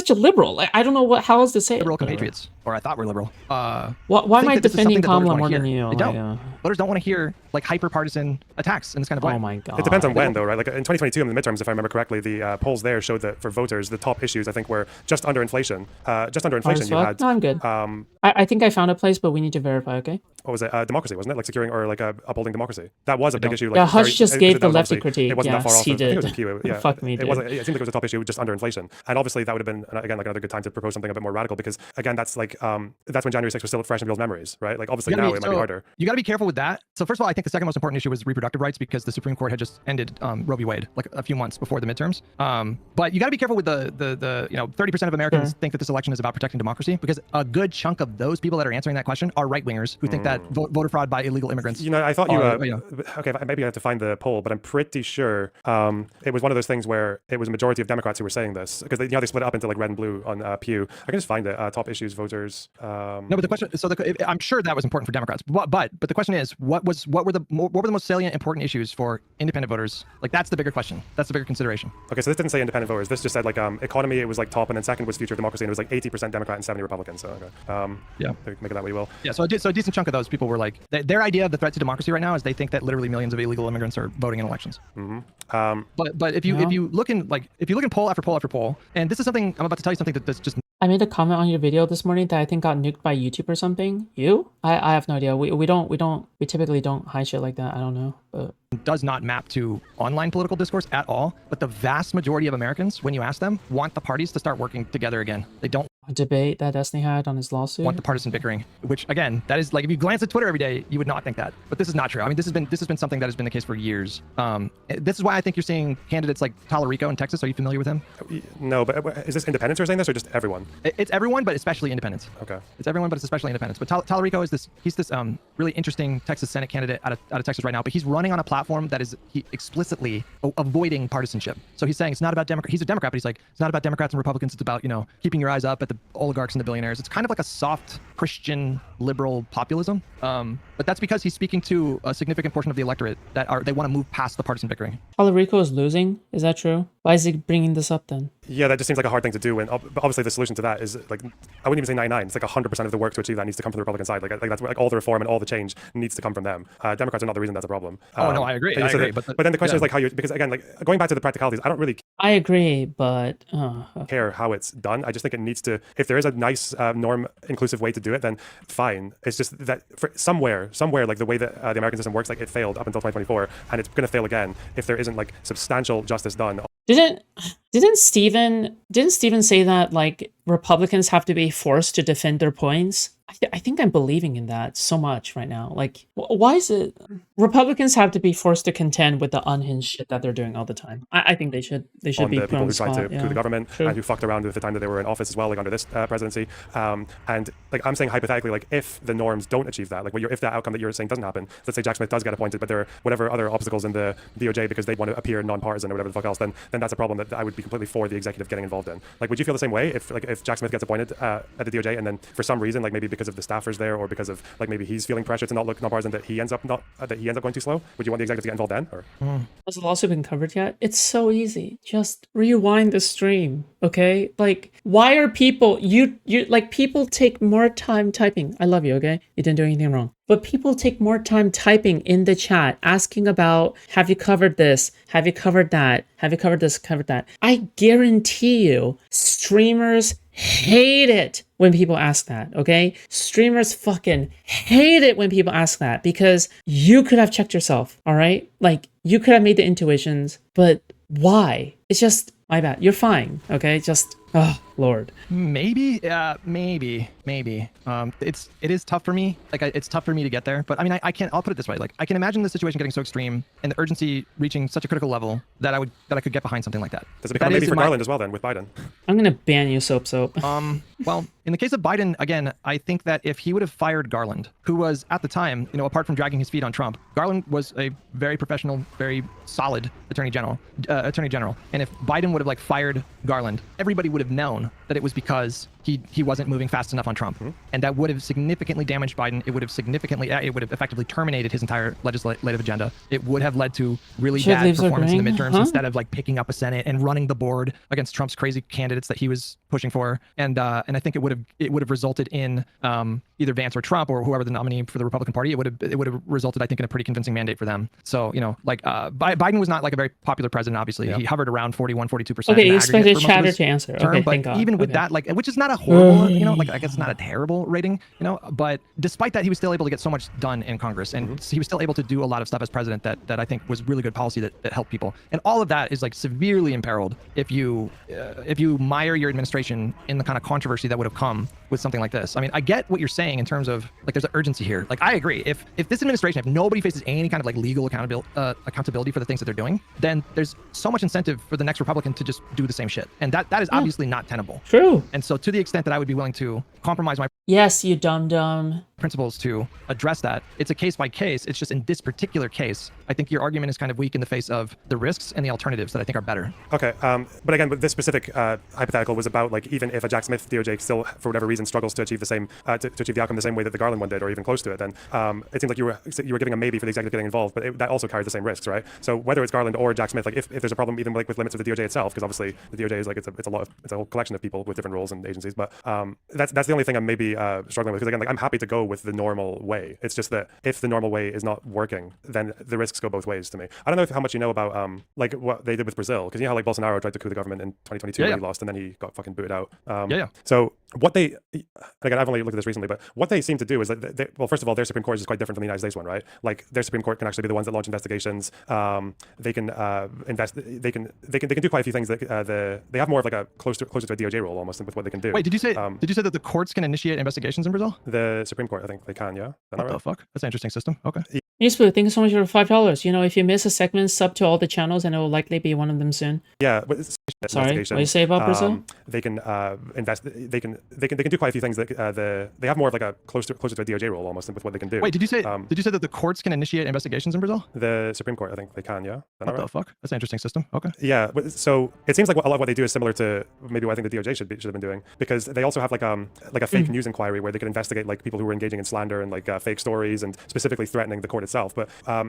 liberal. Like, I don't know how else to say liberal it. compatriots, or I thought we're liberal. Why am I defending Kamala more than you? They don't. Voters don't want to hear like hyper-partisan attacks in this kind of way. Oh my god. It depends on when, though, right? Like in 2022, in the midterms, if I remember correctly, the polls there showed that for voters, the top issues I think were just under inflation. You had. No, I'm good. I think I found a place, but we need to verify. Okay. What was it? Democracy, wasn't it? Like securing or like upholding democracy. That was a big issue. Like, yeah, Hutch just gave the lefty critique. It wasn't that far off. He did. I think it was Pew. Yeah, Fuck me, dude. It seemed like it was a top issue just under inflation, and obviously that would have been again like another good time to propose something a bit more radical because again that's like that's when January 6th was still fresh in people's memories, right? Like obviously now it might be harder. You got to be careful with that. So first of all, I think the second most important issue was reproductive rights because the Supreme Court had just ended Roe v. Wade like a few months before the midterms. But you got to be careful with the 30% of Americans think that this election is about protecting democracy because a good chunk of those people that are answering that question are right wingers who think that voter fraud by illegal immigrants. I thought okay, maybe I have to find the poll, but I'm pretty sure it was one of those things where it was a majority of Democrats who were saying this because they split it up into like red and blue on Pew. I can just find it. Top issues, voters. No, but the question. So I'm sure that was important for Democrats, but the question is, what were the most salient important issues for independent voters? Like that's the bigger question. That's the bigger consideration. Okay, so this didn't say independent voters. This just said like economy. It was like top, and then second was future of democracy, and it was like 80% Democrat and 70 Republican. So okay. Yeah, make it that way you will. Yeah, so a decent chunk of those people were like their idea of the threat to democracy right now is they think that literally millions of illegal immigrants are voting in elections. Mm-hmm. But if you look in poll after poll after poll, and this is something I'm about to tell you something that's just. I made a comment on your video this morning that I think got nuked by YouTube or something. You? I have no idea. We typically don't hide shit like that. I don't know, but does not map to online political discourse at all. But the vast majority of Americans, when you ask them, want the parties to start working together again. They don't a debate that Destiny had on his lawsuit. Want the partisan bickering, which again, that is like if you glance at Twitter every day, you would not think that. But this is not true. I mean, this has been something that has been the case for years. This is why I think you're seeing candidates like Talarico in Texas. Are you familiar with him? No, but is this independents who are saying this or just everyone? It's everyone, but especially independents. Okay. It's everyone, but it's especially independents. But Talarico is he's this really interesting Texas Senate candidate out of Texas right now. But he's running on a platform that is explicitly avoiding partisanship. So he's saying it's not about Democrats. He's a Democrat, but he's like it's not about Democrats and Republicans. It's about keeping your eyes up at the oligarchs and the billionaires. It's kind of like a soft Christian liberal populism. But that's because he's speaking to a significant portion of the electorate they want to move past the partisan bickering. Talarico is losing. Is that true? Why is he bringing this up then? Yeah, that just seems like a hard thing to do. And obviously the solution to that is like, I wouldn't even say 99. It's like 100% of the work to achieve that needs to come from the Republican side. Like that's where like all the reform and all the change needs to come from them. Democrats are not the reason that's a problem. No, I agree. But then the question is like because again, like going back to the practicalities, I don't really I agree, but care how it's done. I just think it needs to, if there is a nice norm inclusive way to do it, then fine. It's just that for somewhere like the way that the American system works, like it failed up until 2024 and it's going to fail again if there isn't like substantial justice done. Didn't Stephen say that like Republicans have to be forced to defend their points? I think I'm believing in that so much right now. Like, why is it Republicans have to be forced to contend with the unhinged shit that they're doing all the time? I think they should be on the put people on who the tried spot, to coup the government and who fucked around with the time that they were in office as well, like under this presidency. And like I'm saying hypothetically, like if the norms don't achieve that, like if that outcome that you're saying doesn't happen, let's say Jack Smith does get appointed, but there are whatever other obstacles in the DOJ because they want to appear nonpartisan or whatever the fuck else, then that's a problem that I would be completely for the executive getting involved in. Like, would you feel the same way if if Jack Smith gets appointed at the DOJ, and then for some reason, like maybe because of the staffers there, or because of like maybe he's feeling pressure to not look nonpartisan, that he ends up going too slow, would you want the executive to get involved then? Or Has the lawsuit been covered yet? It's so easy. Just rewind the stream, okay? Like, why are people you like people take more time typing? I love you, okay? You didn't do anything wrong. But people take more time typing in the chat, asking about, have you covered this? Have you covered that? Have you covered this? Covered that? I guarantee you, streamers hate it when people ask that, okay? Streamers fucking hate it when people ask that, because you could have checked yourself, all right? Like, you could have made the intuitions, but why? It's just, my bad. You're fine, okay? Just, oh, Lord. Maybe. It is tough for me. Like, it's tough for me to get there. But I mean, I can't. I'll put it this way. Like, I can imagine the situation getting so extreme and the urgency reaching such a critical level that I could get behind something like that. does it become maybe for Garland as well then with Biden? I'm gonna ban you, Soap. Well, in the case of Biden, again, I think that if he would have fired Garland, who was at the time, apart from dragging his feet on Trump, Garland was a very professional, very solid attorney general. And if Biden would have fired Garland, everybody would have known that it was because he wasn't moving fast enough on Trump, and that would have significantly damaged Biden. It would have effectively terminated his entire legislative agenda. It would have led to really bad performance in the midterms instead of picking up a Senate and running the board against Trump's crazy candidates that he was pushing for. And I think it would have resulted in either Vance or Trump or whoever the nominee for the Republican Party. It would have resulted, I think, in a pretty convincing mandate for them. So Biden was not a very popular president. Obviously, he hovered around 42%. Okay, you expected Chatter to answer. Okay, but thank God. Even with that, which is not a horrible, I guess not a terrible rating, but despite that, he was still able to get so much done in Congress, and he was still able to do a lot of stuff as president that I think was really good policy that helped people. And all of that is severely imperiled if you mire your administration in the kind of controversy that would have come with something like this. I mean, I get what you're saying in terms of there's an urgency here. I agree. If this administration, if nobody faces any kind of legal accountability for the things that they're doing, then there's so much incentive for the next Republican to just do the same shit, and that is obviously not tenable. True. And so, to the extent that I would be willing to compromise my Yes, you dumb. principles to address that, it's a case by case. It's just in this particular case, I think your argument is kind of weak in the face of the risks and the alternatives that I think are better. Okay, but again, this specific hypothetical was about even if a Jack Smith DOJ still, for whatever reason, struggles to achieve the same to achieve the outcome the same way that the Garland one did, or even close to it, then it seems like you were giving a maybe for the executive getting involved, but that also carries the same risks, right? So whether it's Garland or Jack Smith, if there's a problem even with limits of the DOJ itself, because obviously the DOJ is it's a whole collection of people with different roles and agencies, but that's the only thing I'm maybe struggling with, because again, I'm happy to go with the normal way. It's just that if the normal way is not working, then the risks go both ways to me. I don't know how much you know about what they did with Brazil, because you know how Bolsonaro tried to coup the government in 2022 when he lost, and then he got fucking booted out. So what they, again, I've only looked at this recently, but what they seem to do is that well, first of all, their Supreme Court is quite different from the United States one, right? Their Supreme Court can actually be the ones that launch investigations. They can They can do quite a few things. That they have more of a closer to a DOJ role almost with what they can do. Wait, did you say that the courts can initiate investigations in Brazil? The Supreme Court, I think they can. Yeah. What the fuck? That's an interesting system. Okay. Newsblue, thank you so much for $5. If you miss a segment, sub to all the channels, and it will likely be one of them soon. Yeah, but sorry, what do you say about Brazil? They can They can do quite a few things. That they have more of closer to a DOJ role almost with what they can do. Wait, did you say that the courts can initiate investigations in Brazil? The Supreme Court, I think they can. Yeah. What the fuck? That's an interesting system. Okay. Yeah, so it seems like a lot of what they do is similar to maybe what I think the DOJ should have been doing, because they also have a fake news inquiry where they can investigate people who were engaging in slander and fake stories and specifically threatening the court itself. But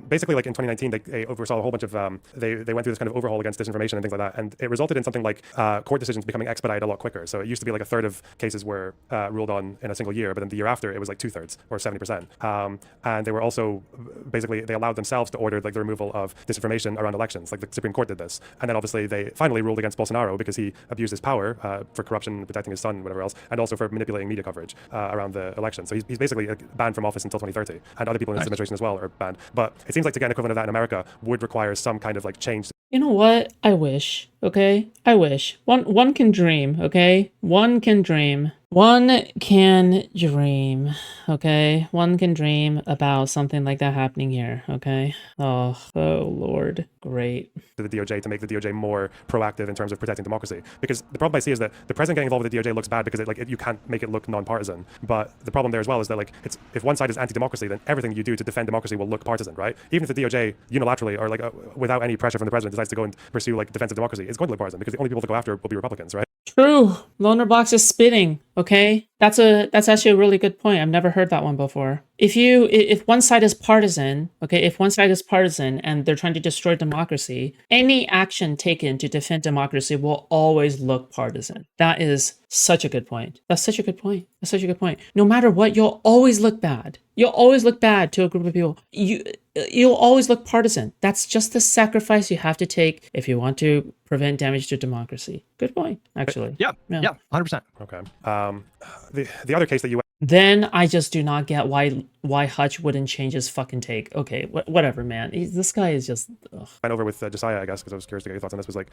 basically, in 2019, they oversaw a whole bunch of they went through this kind of overhaul against disinformation and things like that, and it resulted in something like court decisions becoming expedited a lot quicker. So it used to be a third of cases were ruled on in a single year, but then the year after it was 2/3 or 70%. And they were also basically they allowed themselves to order the removal of disinformation around elections. The Supreme Court did this, and then obviously they finally ruled against Bolsonaro because he abused his power for corruption, protecting his son, whatever else, and also for manipulating media coverage around the election. So he's basically banned from office until 2030, and other people in his administration as well are banned. But it seems like to get an equivalent of that in America would require some kind of change. You know what? I wish. Okay, I wish. One can dream. Okay, one can dream. One can dream. Okay, one can dream about something like that happening here. Okay. Oh Lord, great. To the DOJ to make the DOJ more proactive in terms of protecting democracy, because the problem I see is that the president getting involved with the DOJ looks bad because you can't make it look non-partisan. But the problem there as well is that it's if one side is anti-democracy, then everything you do to defend democracy will look partisan, right? Even if the DOJ unilaterally or without any pressure from the president decides to go and pursue defense of democracy, it's going to look partisan because the only people to go after will be Republicans, right? True. Lonerbox is spitting. Okay, that's actually a really good point. I've never heard that one before. If one side is partisan, okay, if one side is partisan and they're trying to destroy democracy, any action taken to defend democracy will always look partisan. That is such a good point. That's such a good point. That's such a good point. No matter what, you'll always look bad. You'll always look bad to a group of people. You'll always look partisan. That's just the sacrifice you have to take if you want to prevent damage to democracy. Good point, actually. Yeah, 100%. Okay. The other case that you Then I just do not get why Hutch wouldn't change his fucking take. Okay, whatever, man. This guy is just. Ugh. went over with Josiah, I guess, because I was curious to get your thoughts on this, was like,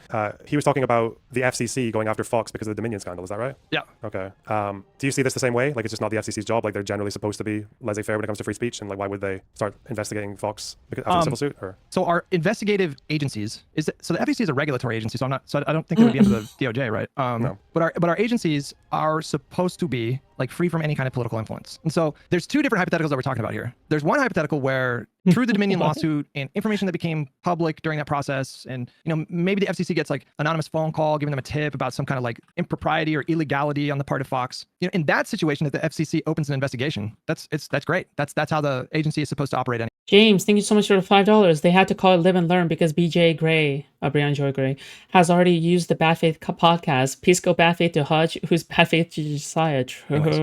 he was talking about the FCC going after Fox because of the Dominion scandal. Is that right? Yeah. Okay. Do you see this the same way? Like, it's just not the FCC's job? Like, they're generally supposed to be laissez-faire when it comes to free speech? And, like, why would they start investigating Fox after the civil suit? Or? So our investigative agencies, so the FCC is a regulatory agency, so I don't think it would be under the DOJ, right? No. But our agencies are supposed to be like free from any kind of political influence. And so there's two different hypotheticals that we're talking about here. There's one hypothetical where through the Dominion lawsuit and information that became public during that process, and maybe the FCC gets like anonymous phone call giving them a tip about some kind of like impropriety or illegality on the part of Fox. In that situation, if the FCC opens an investigation, that's great. That's how the agency is supposed to operate. James, thank you so much for the $5. They had to call it Live and Learn because BJ Gray, Brian Joy Gray, has already used the Bad Faith podcast. Peace go Bad Faith to Hutch, who's Bad Faith to Josiah. True. Anyways,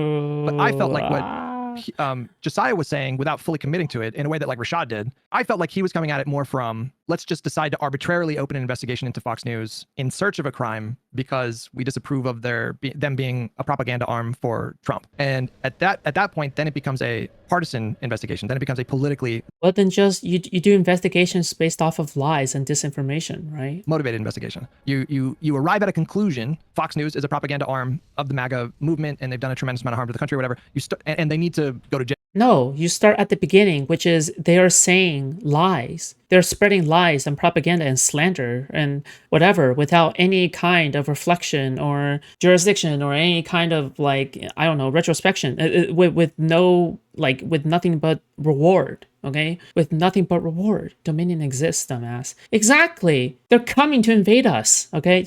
but I felt like what Josiah was saying without fully committing to it in a way that like Rashad did, I felt like he was coming at it more from, let's just decide to arbitrarily open an investigation into Fox News in search of a crime because we disapprove of them being a propaganda arm for Trump. And at that point, then it becomes a partisan investigation. Then it becomes a politically Well, then just you do investigations based off of lies and disinformation, right? motivated investigation. You arrive at a conclusion. Fox News is a propaganda arm of the MAGA movement, and they've done a tremendous amount of harm to the country, or whatever. And they need to go to jail. No, you start at the beginning, which is they are saying lies. They're spreading lies and propaganda and slander and whatever without any kind of reflection or jurisdiction or any kind of like, I don't know, retrospection with no, like with nothing but reward. Okay, with nothing but reward. Dominion exists, dumbass. Exactly. They're coming to invade us. Okay,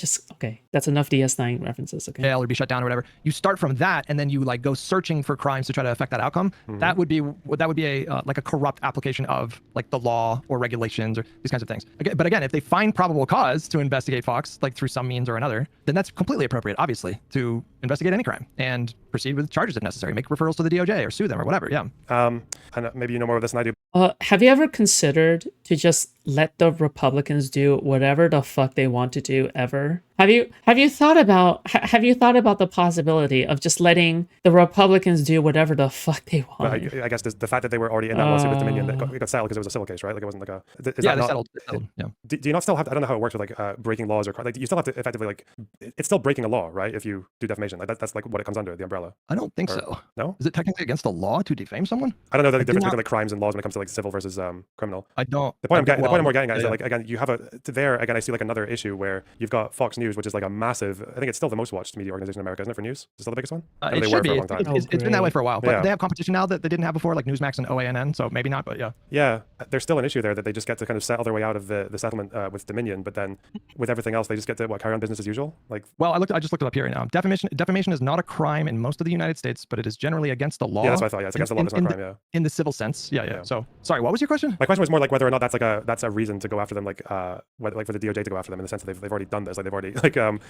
that's enough DS9 references. Okay, jail or be shut down or whatever. You start from that, and then you like go searching for crimes to try to affect that outcome. Mm-hmm. That would be a like a corrupt application of like the law or regulations or these kinds of things. But again, if they find probable cause to investigate Fox, like through some means or another, then that's completely appropriate, obviously, to investigate any crime and proceed with charges if necessary. Make referrals to the DOJ or sue them or whatever. Yeah. And maybe you know more of this than I do. Have you ever considered to just let the Republicans do whatever the fuck they want to do ever? Have you thought about the possibility of just letting the Republicans do whatever the fuck they want? Well, I guess the fact that they were already in that lawsuit with Dominion, that got settled because it was a civil case, right? Like it wasn't like a. They settled. Yeah. Do you not still have? I don't know how it works with like breaking laws or like you still have to effectively like it's still breaking a law, right? If you do defamation, like that's like what it comes under the umbrella. I don't think so. No. Is it technically against the law to defame someone? I don't know the difference between like crimes and laws when it comes to like civil versus criminal. I don't. The point I'm more getting at is that like again you have I see like another issue where you've got Fox News, which is like a massive. I think it's still the most watched media organization in America, isn't it? For news, it's still the biggest one. It should be. It's been that way for a while, but they have competition now that they didn't have before, like Newsmax and OANN. So maybe not, but yeah. Yeah, there's still an issue there that they just get to kind of settle their way out of the settlement with Dominion, but then with everything else, they just get to carry on business as usual. Like, well, I just looked it up here right now. Defamation is not a crime in most of the United States, but it is generally against the law. Yeah, that's what I thought. Yeah, it's against the law. It's not a crime. Yeah. In the civil sense. Yeah. So sorry, what was your question? My question was more like whether or not that's a reason to go after them, like for the DOJ to go after them in the sense that they've already done this, like they've already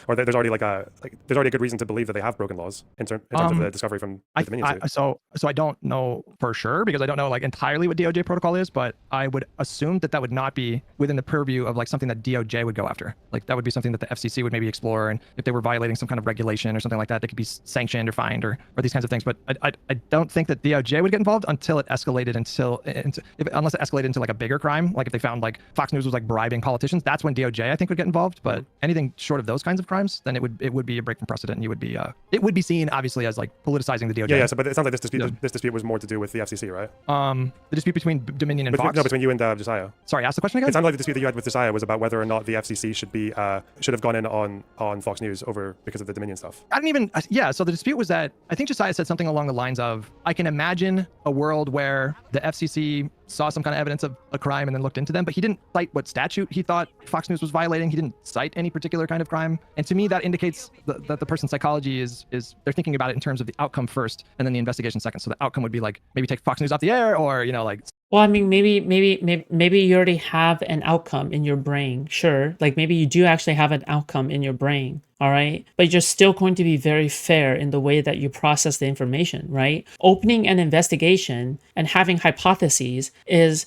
or there's already there's already a good reason to believe that they have broken laws in terms of the discovery from the Dominion suit. So I don't know for sure because I don't know like entirely what DOJ protocol is, but I would assume that would not be within the purview of like something that DOJ would go after. Like that would be something that the FCC would maybe explore, and if they were violating some kind of regulation or something like that, they could be sanctioned or fined or these kinds of things. But I don't think that DOJ would get involved until it escalated unless it escalated into like a bigger crime. Like if they found like Fox News was like bribing politicians, that's when DOJ I think would get involved. But anything short of those kinds of crimes, then it would be a break from precedent, and it would be seen obviously as like politicizing the DOJ. Yeah. So, but it sounds like this dispute was more to do with the FCC, right? The dispute between Dominion and Fox. No, between you and Josiah. Sorry, ask the question again. It sounded like the dispute that you had with Josiah was about whether or not the FCC should have gone in on Fox News because of the Dominion stuff. I didn't even, yeah, so the dispute was that I think Josiah said something along the lines of, I can imagine a world where the FCC saw some kind of evidence of a crime and then looked into them, but he didn't cite what statute he thought Fox News was violating. He didn't cite any particular kind of crime. And to me, that indicates that the person's psychology is they're thinking about it in terms of the outcome first and then the investigation second. So the outcome would be like, maybe take Fox News off the air, or, like. Well, I mean, maybe you already have an outcome in your brain. Sure. Like maybe you do actually have an outcome in your brain. All right. But you're still going to be very fair in the way that you process the information, right? Opening an investigation and having hypotheses is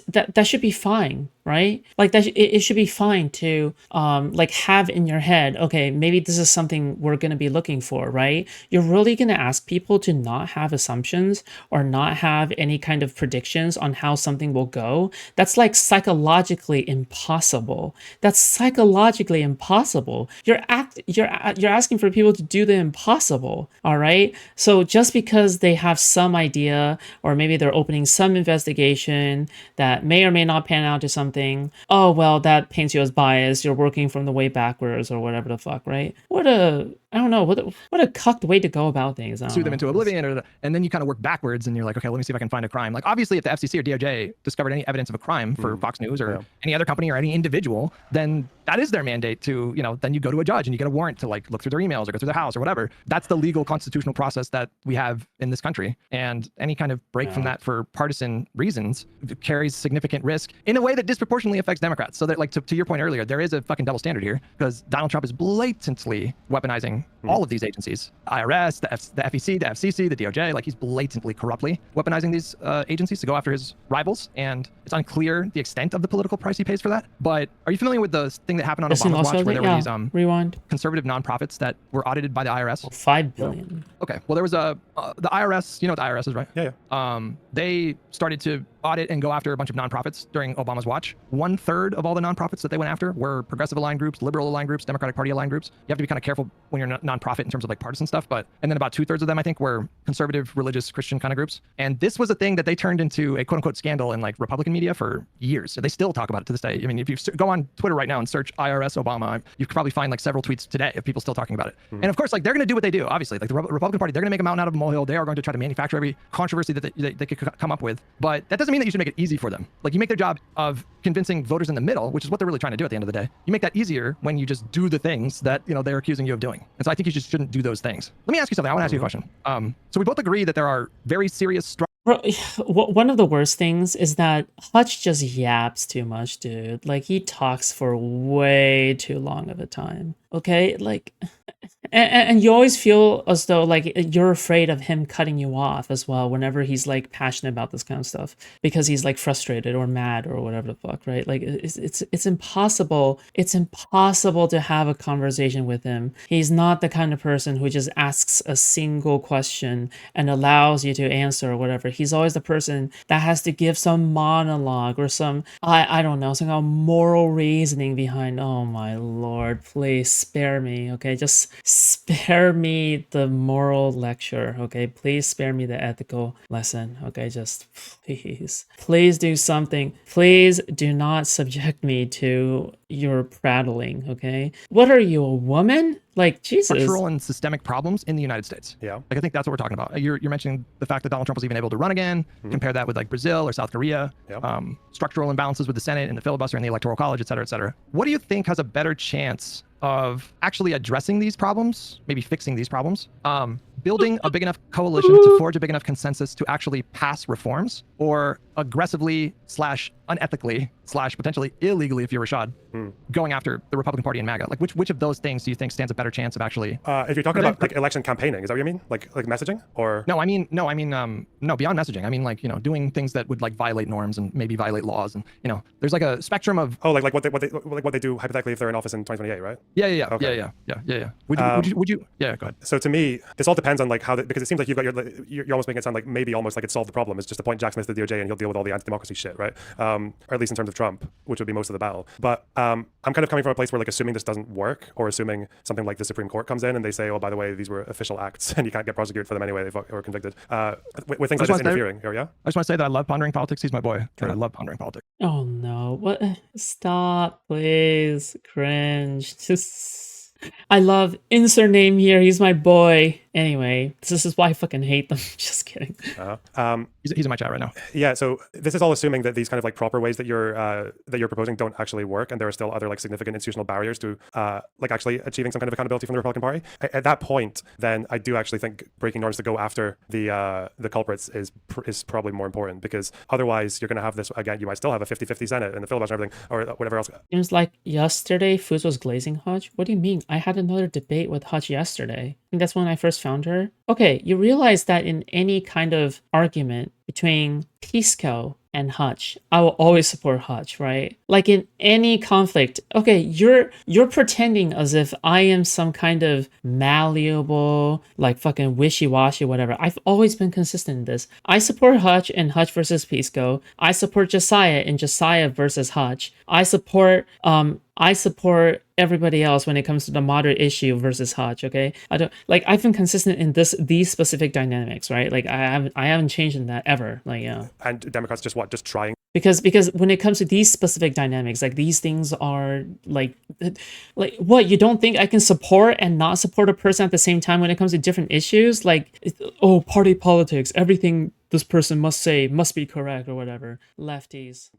that should be fine, right? Like that it should be fine to like have in your head, okay, maybe this is something we're going to be looking for, right? You're really going to ask people to not have assumptions or not have any kind of predictions on how something will go. That's like psychologically impossible. That's psychologically impossible. You're asking for people to do the impossible, all right? So just because they have some idea, or maybe they're opening some investigation that may or may not pan out to something, oh, well, that paints you as biased, you're working from the way backwards or whatever the fuck, right? What a cucked way to go about things. Sue them into oblivion, and then you kind of work backwards and you're like, okay, let me see if I can find a crime. Like obviously if the FCC or DOJ discovered any evidence of a crime for Fox News or any other company or any individual, then that is their mandate to, then you go to a judge and you get a warrant to like look through their emails or go through their house or whatever. That's the legal constitutional process that we have in this country. And any kind of break from that for partisan reasons carries significant risk in a way that disproportionately affects Democrats. So that, like, to your point earlier, there is a fucking double standard here because Donald Trump is blatantly weaponizing all of these agencies, IRS, the FEC, the FCC, the DOJ. Like he's blatantly corruptly weaponizing these agencies to go after his rivals. And it's unclear the extent of the political price he pays for that. But are you familiar with the thing that happened on Obama's watch where there were these rewind conservative nonprofits that were audited by the IRS? $5 billion. Okay. Well, there was the IRS, you know what the IRS is, right? Yeah. They started to audit and go after a bunch of nonprofits during Obama's watch. 1/3 of all the nonprofits that they went after were progressive aligned groups, liberal aligned groups, Democratic Party aligned groups. You have to be kind of careful when you're nonprofit in terms of like partisan stuff, and then about 2/3 of them, I think, were conservative, religious, Christian kind of groups. And this was a thing that they turned into a quote unquote scandal in like Republican media for years. So they still talk about it to this day. I mean, if you go on Twitter right now and search IRS Obama, you could probably find like several tweets today of people still talking about it. And of course, like they're going to do what they do, obviously. Like the Republican Party, they're going to make a mountain out of a molehill. They are going to try to manufacture every controversy that they could come up with. But that doesn't mean that you should make it easy for them. Like you make their job of convincing voters in the middle, which is what they're really trying to do at the end of the day. You make that easier when you just do the things that they're accusing you of doing. And so I think you just shouldn't do those things. Let me ask you something. I want to ask you a question. So we both agree that there are very serious one of the worst things is that Hutch just yaps too much, dude. Like he talks for way too long of a time. Okay, like, and you always feel as though like you're afraid of him cutting you off as well whenever he's like passionate about this kind of stuff because he's like frustrated or mad or whatever the fuck, right? Like it's impossible. It's impossible to have a conversation with him. He's not the kind of person who just asks a single question and allows you to answer or whatever. He's always the person that has to give some monologue or some I don't know, some kind of moral reasoning behind. Oh my lord, please spare me, okay? Just spare me the moral lecture, okay? Please spare me the ethical lesson, okay? Just please do something. Please do not subject me to your prattling, okay? What are you, a woman? Like, Jesus. Structural and systemic problems in the United States. Yeah. Like, I think that's what we're talking about. You're mentioning the fact that Donald Trump was even able to run again. Compare that with like Brazil or South Korea. Yep. Structural imbalances with the Senate and the filibuster and the Electoral College, et cetera, et cetera. What do you think has a better chance of actually addressing these problems, maybe fixing these problems, building a big enough coalition to forge a big enough consensus to actually pass reforms, or aggressively / unethically / potentially illegally, if you're Rashad, going after the Republican Party and MAGA? Like which of those things do you think stands a better chance of actually? If you're talking about like election campaigning, is that what you mean? Like messaging, or? No, beyond messaging. I mean, like, doing things that would like violate norms and maybe violate laws, and there's like a spectrum of. Oh, like what they do hypothetically if they're in office in 2028, right? Yeah. Okay. Yeah. Would you? Yeah, go ahead. So to me, this all depends on like how, because it seems like you're almost making it sound like maybe almost like it solved the problem. It's just appoint Jack Smith to the DOJ and he'll deal with all the anti-democracy shit, right? Or at least in terms of Trump, which would be most of the battle. But I'm kind of coming from a place where like assuming this doesn't work, or assuming something like the Supreme Court comes in and they say, oh, by the way, these were official acts and you can't get prosecuted for them anyway if they were convicted. With things like this interfering. Yeah. I just want to say that I love pondering politics. He's my boy. And I love pondering politics. Oh no! What? Stop, please. Cringe. Just. I love insert name here. He's my boy. Anyway, this is why I fucking hate them. Just kidding. He's in my chat right now. Yeah, so this is all assuming that these kind of like proper ways that you're proposing don't actually work, and there are still other like significant institutional barriers to like actually achieving some kind of accountability from the Republican Party. At that point, then I do actually think breaking norms to go after the culprits is probably more important, because otherwise you're going to have this again. You might still have a 50-50 Senate and the filibuster and everything, or whatever else. Seems like yesterday Foods was glazing Hutch. What do you mean? I had another debate with Hutch yesterday. I think that's when I first found her. Okay, you realize that in any kind of argument between Pisco and Hutch, I will always support Hutch, right? Like in any conflict, okay, you're pretending as if I am some kind of malleable, like fucking wishy-washy, whatever. I've always been consistent in this. I support Hutch in Hutch versus Pisco. I support Josiah in Josiah versus Hutch. I support everybody else when it comes to the moderate issue versus Hutch. Okay, I've been consistent in these specific dynamics, right? Like I haven't changed in that ever. Like yeah. And Democrats just trying. Because when it comes to these specific dynamics, like these things are like what, you don't think I can support and not support a person at the same time when it comes to different issues? Like, oh, party politics, everything this person must say must be correct or whatever. Lefties.